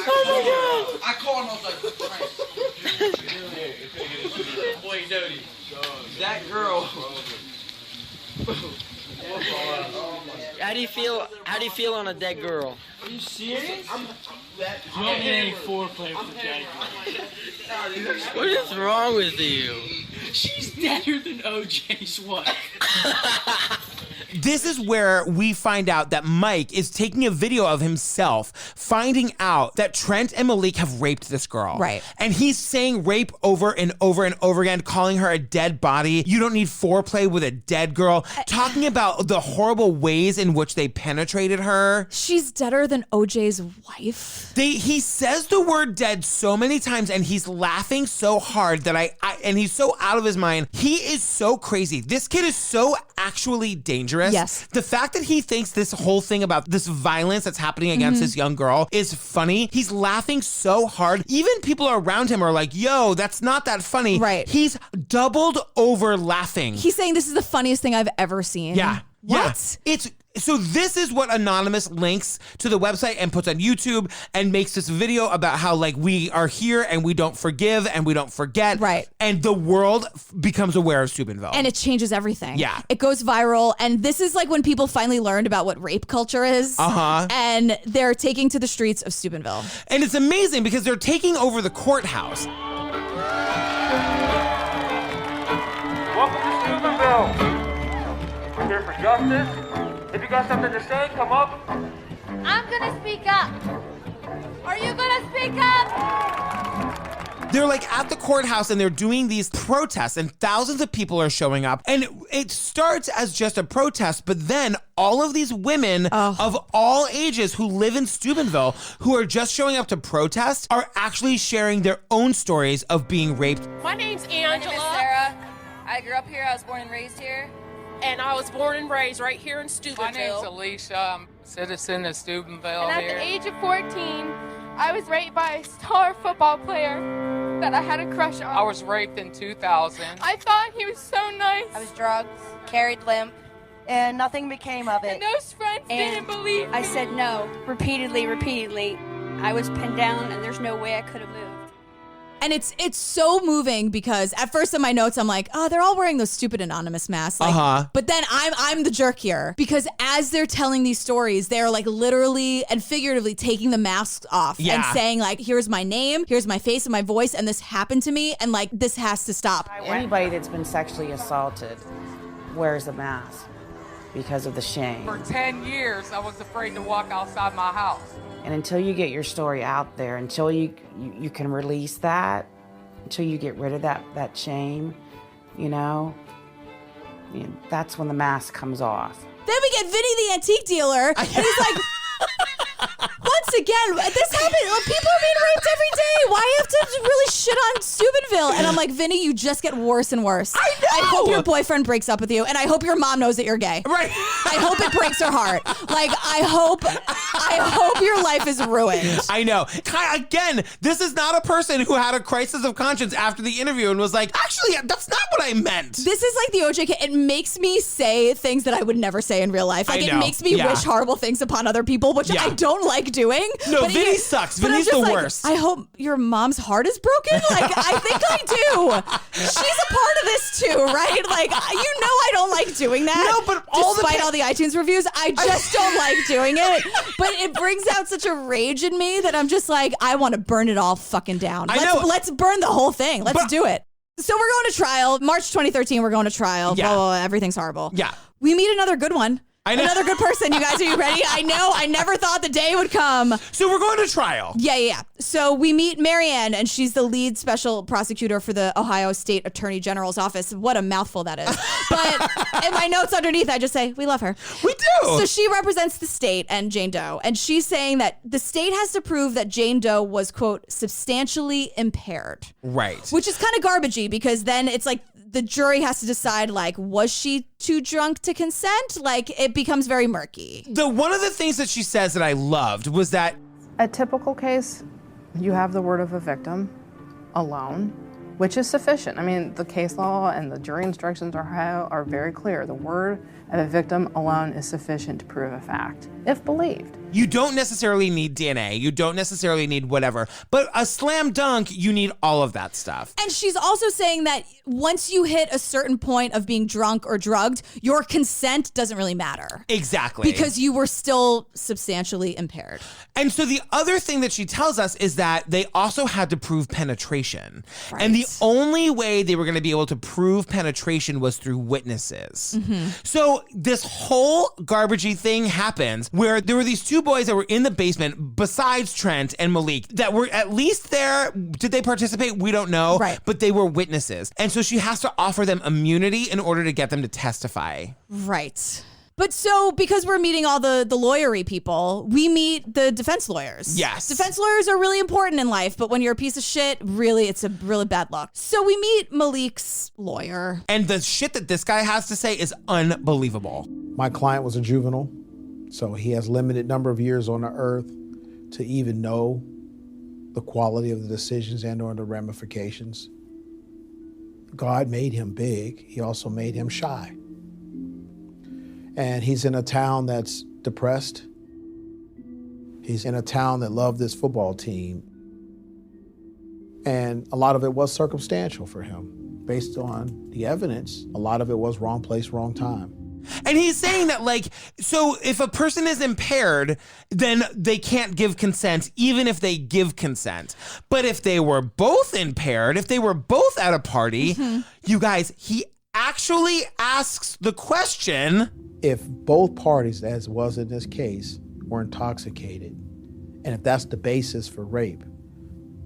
Oh my God! I called him. I was like, boy, Dodie, that girl. How do you feel? How do you feel on a dead girl? Are you serious? You don't need any foreplay with the dead girl. What is wrong with you? She's deader than OJ's wife. This is where we find out that Mike is taking a video of himself finding out that Trent and Malik have raped this girl. Right. And he's saying rape over and over and over again, calling her a dead body. You don't need foreplay with a dead girl. Talking about the horrible ways in which they penetrated her. She's deader than OJ's wife. He says the word dead so many times and he's laughing so hard that and he's so out of his mind. He is so crazy. This kid is so actually dangerous. Yes. The fact that he thinks this whole thing about this violence that's happening against this young girl is funny. He's laughing so hard. Even people around him are like, yo, that's not that funny. Right. He's doubled over laughing. He's saying this is the funniest thing I've ever seen. Yeah. What? Yeah, so this is what Anonymous links to the website and puts on YouTube and makes this video about how like we are here and we don't forgive and we don't forget. Right. And the world becomes aware of Steubenville. And it changes everything. Yeah. It goes viral. And this is like when people finally learned about what rape culture is. Uh-huh. And they're taking to the streets of Steubenville. And it's amazing because they're taking over the courthouse. Welcome to Steubenville. We're here for justice. If you got something to say, come up. I'm gonna speak up. Are you gonna speak up? They're like at the courthouse and they're doing these protests and thousands of people are showing up. And it starts as just a protest, but then all of these women of all ages who live in Steubenville who are just showing up to protest are actually sharing their own stories of being raped. My name's Angela. My name is Sarah. I grew up here. I was born and raised here. And I was born and raised right here in Steubenville. My name's Alicia. I'm a citizen of Steubenville And at here. the age of 14, I was raped by a star football player that I had a crush on. I was raped in 2000. I thought he was so nice. I was drugged, carried limp, and nothing became of it. And those friends didn't believe me. I said no, repeatedly. I was pinned down and there's no way I could have moved. And it's so moving because at first in my notes I'm like, oh, they're all wearing those stupid anonymous masks. Like, but then I'm the jerk here because as they're telling these stories, they're like literally and figuratively taking the masks off and saying like, here's my name, here's my face and my voice, and this happened to me, and like this has to stop. Anybody that's been sexually assaulted wears a mask because of the shame. For 10 years, I was afraid to walk outside my house. And until you get your story out there, until you can release that, until you get rid of that shame, that's when the mask comes off. Then we get Vinny the antique dealer, and he's like, once again, this happened. People are being raped every day. Why you have to really shit on Steubenville? And I'm like, Vinny, you just get worse and worse. I know. I hope your boyfriend breaks up with you, and I hope your mom knows that you're gay. Right. I hope it breaks her heart. Like, I hope your life is ruined. I know. Again, this is not a person who had a crisis of conscience after the interview and was like, actually, that's not what I meant. This is like the OJ case. It makes me say things that I would never say in real life. Like, it makes me wish horrible things upon other people, which I don't like doing. No, but Vinny sucks. Vinny's the worst. I hope your mom's heart is broken. Like, I think I do. She's a part of this too, right? Like, I don't like doing that. No, but despite all the iTunes reviews, I just don't like doing it. But it brings out such a rage in me that I'm just like, I want to burn it all fucking down. Let's burn the whole thing. Let's do it. So we're going to trial. March 2013, we're going to trial. Yeah. Blah, blah, blah, everything's horrible. Yeah. We meet another good one. I know. Another good person. You guys, are you ready? I know. I never thought the day would come. So we're going to trial. Yeah. So we meet Marianne, and she's the lead special prosecutor for the Ohio State Attorney General's office. What a mouthful that is. But in my notes underneath, I just say, we love her. We do. So she represents the state and Jane Doe, and she's saying that the state has to prove that Jane Doe was, quote, substantially impaired. Right. Which is kind of garbagey because then it's like, the jury has to decide, like, was she too drunk to consent? Like, it becomes very murky. One of the things that she says that I loved was that a typical case, you have the word of a victim alone, which is sufficient. I mean, the case law and the jury instructions are very clear. The word of a victim alone is sufficient to prove a fact, if believed. You don't necessarily need DNA. You don't necessarily need whatever. But a slam dunk, you need all of that stuff. And she's also saying that once you hit a certain point of being drunk or drugged, your consent doesn't really matter. Exactly. Because you were still substantially impaired. And so the other thing that she tells us is that they also had to prove penetration. Right. And the only way they were going to be able to prove penetration was through witnesses. Mm-hmm. So this whole garbagey thing happens where there were these two boys that were in the basement besides Trent and Malik that were at least there. Did they participate? We don't know. Right. But they were witnesses. And so she has to offer them immunity in order to get them to testify. Right. But so because we're meeting all the lawyery people, we meet the defense lawyers. Yes. Defense lawyers are really important in life, but when you're a piece of shit, really, it's a really bad luck. So we meet Malik's lawyer. And the shit that this guy has to say is unbelievable. My client was a juvenile, so he has limited number of years on the earth to even know the quality of the decisions and or the ramifications. God made him big. He also made him shy. And he's in a town that's depressed. He's in a town that loved this football team. And a lot of it was circumstantial for him. Based on the evidence, a lot of it was wrong place, wrong time. And he's saying that, like, so if a person is impaired, then they can't give consent, even if they give consent. But if they were both impaired, if they were both at a party, you guys, he actually asks the question. If both parties, as was in this case, were intoxicated, and if that's the basis for rape,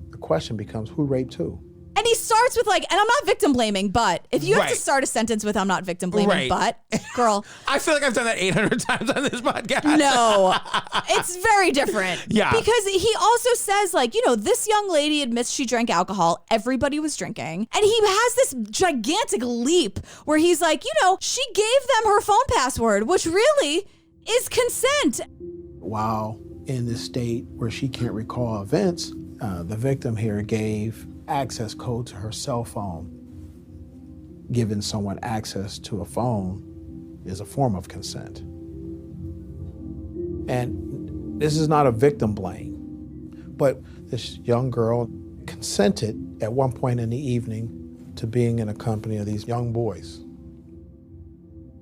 the question becomes who raped who? And he starts with like, and I'm not victim blaming, but if you have to start a sentence with I'm not victim blaming, but girl. I feel like I've done that 800 times on this podcast. No, it's very different. Yeah. Because he also says like, you know, this young lady admits she drank alcohol. Everybody was drinking. And he has this gigantic leap where he's like, you know, she gave them her phone password, which really is consent. While in this state where she can't recall events, the victim here gave access code to her cell phone. Giving someone access to a phone is a form of consent. And this is not a victim blame, but this young girl consented at one point in the evening to being in a company of these young boys.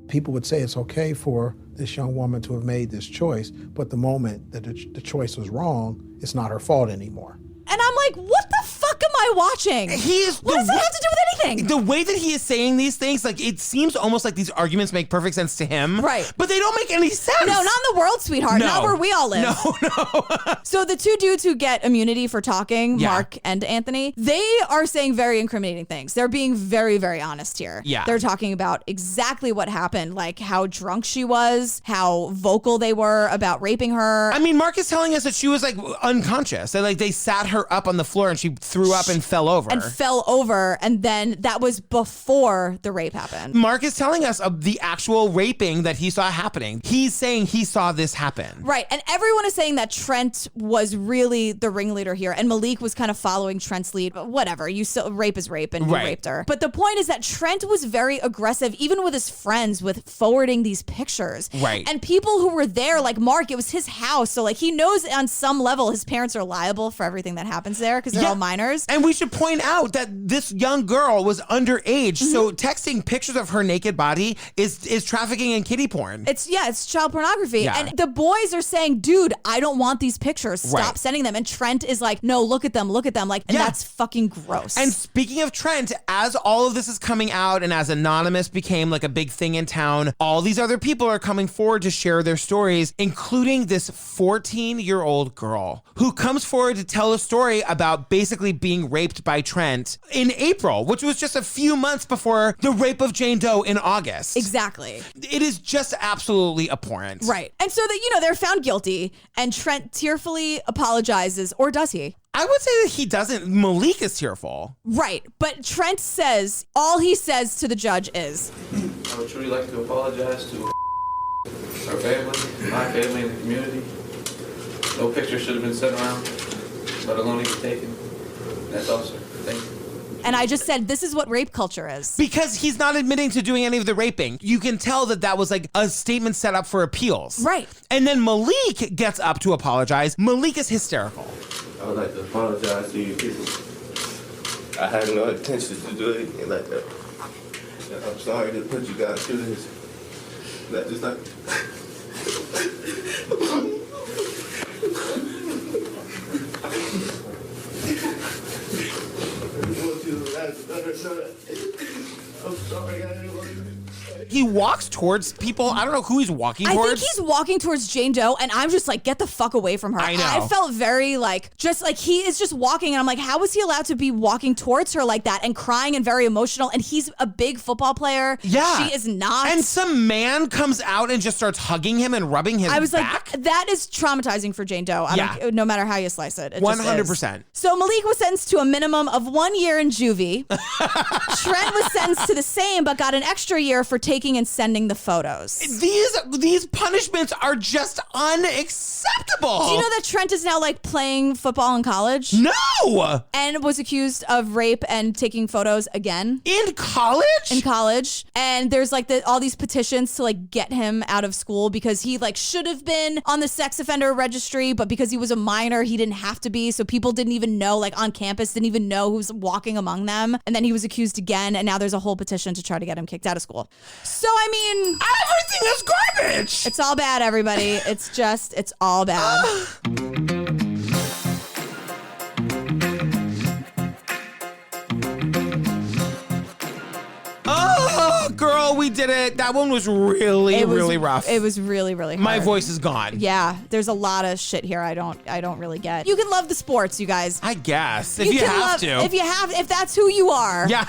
People would say it's okay for this young woman to have made this choice, but the moment that the choice was wrong, it's not her fault anymore. And I'm like, what the fuck am I watching? What does that have to do with anything? The way that he is saying these things, like, it seems almost like these arguments make perfect sense to him. Right. But they don't make any sense. No, not in the world, sweetheart. No. Not where we all live. No. So the two dudes who get immunity for talking, Yeah. Mark and Anthony, they are saying very incriminating things. They're being very, very honest here. Yeah. They're talking about exactly what happened, like how drunk she was, how vocal they were about raping her. I mean, Mark is telling us that she was like unconscious. That like they sat her up on the floor and she threw up and fell over. And then that was before the rape happened. Mark is telling us of the actual raping that he saw happening. He's saying he saw this happen. Right. And everyone is saying that Trent was really the ringleader here. And Malik was kind of following Trent's lead. But whatever. You still, rape is rape and you raped her. But the point is that Trent was very aggressive, even with his friends, with forwarding these pictures. Right. And people who were there, like Mark, it was his house. So like he knows on some level his parents are liable for everything that happens there because they're all minors. And we should point out that this young girl was underage. So texting pictures of her naked body is trafficking in kiddie porn. It's child pornography. Yeah. And the boys are saying, dude, I don't want these pictures. Stop sending them. And Trent is like, no, look at them. Like, and that's fucking gross. And speaking of Trent, as all of this is coming out and as Anonymous became like a big thing in town, all these other people are coming forward to share their stories, including this 14-year-old girl who comes forward to tell a story about basically being raped by Trent in April, which was just a few months before the rape of Jane Doe in August. Exactly. It is just absolutely abhorrent. Right. And so that, you know, they're found guilty and Trent tearfully apologizes, or does he? I would say that he doesn't. Malik is tearful. Right. But Trent says, all he says to the judge is, I would truly like to apologize to our family, my family, and the community. No picture should have been sent around, let alone even taken. That's all, sir. Thank you. and I just said, this is what rape culture is. Because he's not admitting to doing any of the raping. You can tell that that was like a statement set up for appeals. Right. And then Malik gets up to apologize. Malik is hysterical. I would like to apologize to you people. I had no intention to do anything like that. I'm sorry to put you guys through this. That is not... I'm sorry, I didn't want to... He walks towards people. I don't know who he's walking I towards. think he's walking towards Jane Doe, and I'm just like, get the fuck away from her. I know. I felt very like, just like he is just walking, and I'm like, how is he allowed to be walking towards her like that and crying and very emotional? And he's a big football player. Yeah. She is not. And some man comes out and just starts hugging him and rubbing his I was back. like, that is traumatizing for Jane Doe. No matter how you slice it. It just 100%. is. So Malik was sentenced to a minimum of 1 year in juvie. Trent was sentenced to the same, but got an extra year for taking taking and sending the photos. These punishments are just unacceptable. Do you know that Trent is now like playing football in college? No! And was accused of rape and taking photos again. In college? In college. And there's like all these petitions to like get him out of school because he like should have been on the sex offender registry, but because he was a minor, he didn't have to be. So people didn't even know, like on campus, didn't even know who's walking among them. And then he was accused again. And now there's a whole petition to try to get him kicked out of school. So, I mean, everything is garbage. It's all bad, everybody. It's all bad. Oh, girl, we did it. That one was really rough. It was really, really hard. My voice is gone. Yeah, there's a lot of shit here I don't really get. You can love the sports, you guys. I guess. If you have to. If that's who you are. Yeah.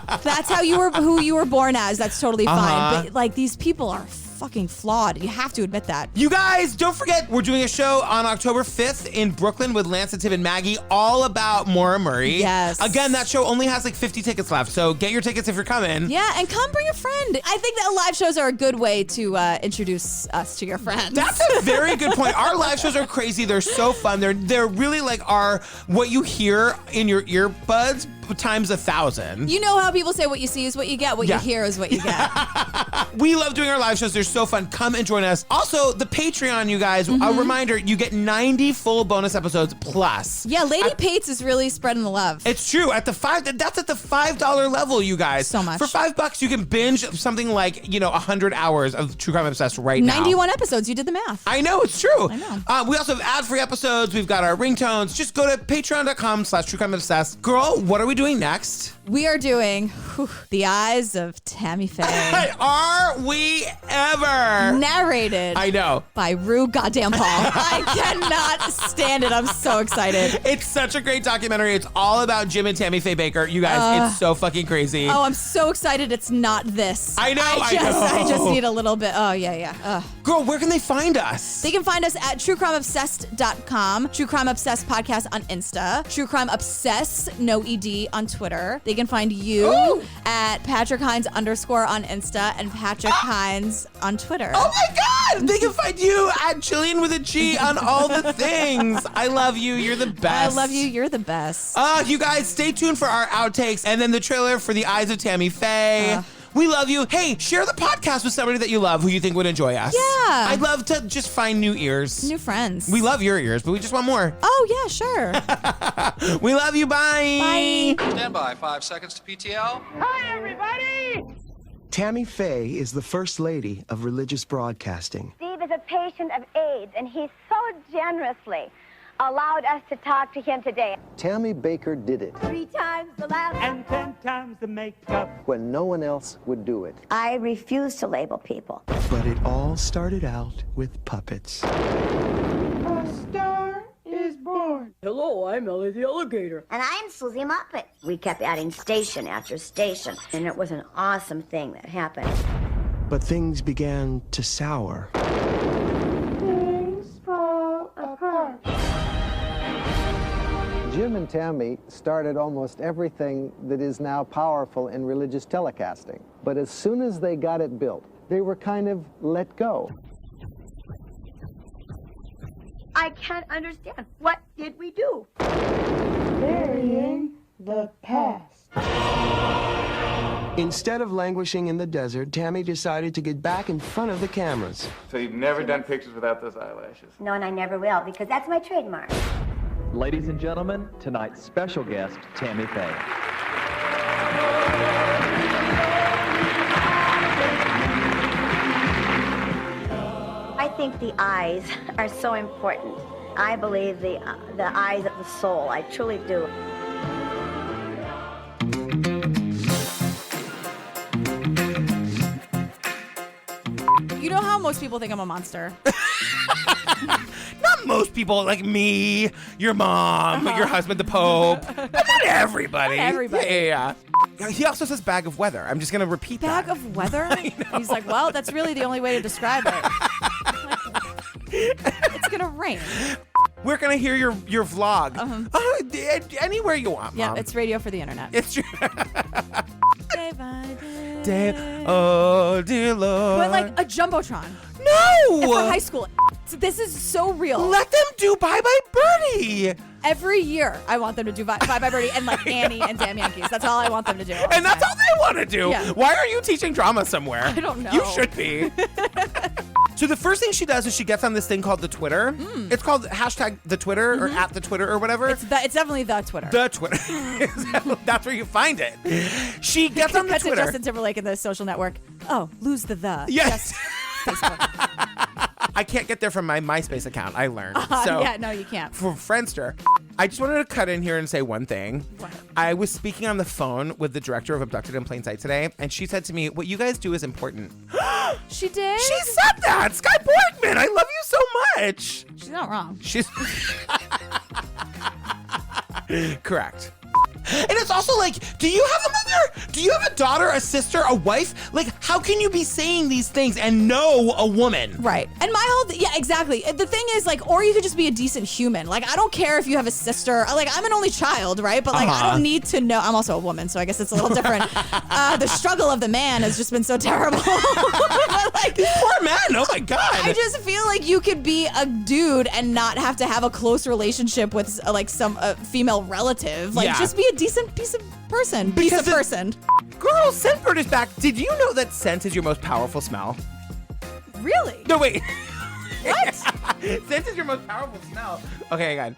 If that's who you were born as, that's totally fine. But like these people are fucking flawed. You have to admit that. You guys, don't forget, we're doing a show on October 5th in Brooklyn with Lance and Tim and Maggie, all about Maura Murray. Yes. Again, that show only has like 50 tickets left, so get your tickets if you're coming. Yeah, and come bring a friend. I think that live shows are a good way to introduce us to your friends. That's a very good point. Our live shows are crazy. They're so fun. They're really like what you hear in your earbuds times 1,000. You know how people say what you see is what you get, what you hear is what you get. We love doing our live shows. They're so fun. Come and join us. Also, the Patreon, you guys, a reminder, you get 90 full bonus episodes plus. Yeah, Lady Pates is really spreading the love. It's true. That's at the $5 level, you guys. So much. For $5, you can binge something like, 100 hours of True Crime Obsessed right now. 91 episodes. You did the math. I know, it's true. I know. We also have ad-free episodes. We've got our ringtones. Just go to patreon.com/truecrimeobsessed. Girl, what are we doing next? We are doing The Eyes of Tammy Faye. Are we ever? Narrated. I know. By Rue Goddamn Paul. I cannot stand it. I'm so excited. It's such a great documentary. It's all about Jim and Tammy Faye Baker. You guys, it's so fucking crazy. Oh, I'm so excited it's not this. I know, I just need a little bit. Oh, yeah. Girl, where can they find us? They can find us at truecrimeobsessed.com, True Crime Obsessed Podcast on Insta, True Crime Obsess, no ED on Twitter. They can find you at Patrick Hines _ on Insta and Patrick Hines on Twitter. Oh my God! They can find you at Jillian with a G on all the things. I love you. You're the best. I love you. You're the best. You guys, stay tuned for our outtakes and then the trailer for The Eyes of Tammy Faye. We love you. Hey, share the podcast with somebody that you love who you think would enjoy us. Yeah. I'd love to just find new ears. New friends. We love your ears, but we just want more. Oh, yeah, sure. We love you. Bye. Bye. Stand by. 5 seconds to PTL. Hi, everybody! Tammy Faye is the First Lady of Religious Broadcasting. Steve is a patient of AIDS, and he so generously allowed us to talk to him today. Tammy Baker did it 3 times the laugh and 10 times the makeup. when no one else would do it. I refuse to label people. But it all started out with puppets. A star is born. Hello, I'm Ellie the Alligator. And I'm Susie Moppet. We kept adding station after station, and it was an awesome thing that happened. But things began to sour. Things fall apart. Jim and Tammy started almost everything that is now powerful in religious telecasting. But as soon as they got it built, they were kind of let go. I can't understand. What did we do? Burying the past. Instead of languishing in the desert, Tammy decided to get back in front of the cameras. So you've never done pictures without those eyelashes? No, and I never will, because that's my trademark. Ladies and gentlemen, tonight's special guest, Tammy Faye. I think the eyes are so important. I believe the eyes of the soul. I truly do. You know how most people think I'm a monster? Not most people, like me, your mom, your husband, the Pope. But not everybody. Not everybody. Yeah. He also says bag of weather. I'm just going to repeat that. Bag of weather? He's like, well, that's really the only way to describe it. It's going to rain. We're going to hear your vlog. Anywhere you want, Mom. Yeah, it's radio for the internet. It's true. Day by day. day. Oh, dear Lord. But like a Jumbotron. No! And for high school. So this is so real. Let them do Bye Bye Birdie. Every year, I want them to do Bye Bye Birdie and like Annie and Damn Yankees. That's all I want them to do. And that's all they want to do. Yeah. Why are you teaching drama somewhere? I don't know. You should be. So the first thing she does is she gets on this thing called the Twitter. It's called hashtag the Twitter or at the Twitter or whatever. It's definitely the Twitter. The Twitter. That's where you find it. She gets on the Cut to Twitter. Justin Timberlake in the Social Network. Oh, lose the. Yes. Just Facebook. I can't get there from my MySpace account. I learned. So yeah, no, you can't. For Friendster. I just wanted to cut in here and say one thing. What? I was speaking on the phone with the director of Abducted in Plain Sight today, and she said to me, what you guys do is important. She did? She said that! Sky Borgman, I love you so much! She's not wrong. She's... Correct. And it's also like, do you have a mother? Do you have a daughter, a sister, a wife? Like, how can you be saying these things and know a woman? Right. And my whole, yeah, exactly. The thing is, like, or you could just be a decent human. Like, I don't care if you have a sister. Like, I'm an only child, right? But, like, I don't need to know. I'm also a woman, so I guess it's a little different. The struggle of the man has just been so terrible. But, like, poor man. Oh, my God. I just feel like you could be a dude and not have to have a close relationship with, like, some female relative. Like, just be a decent piece of person. Girl, Scentbird is back. Did you know that scent is your most powerful smell? Really? No, wait. What? Scent is your most powerful smell. Okay, again.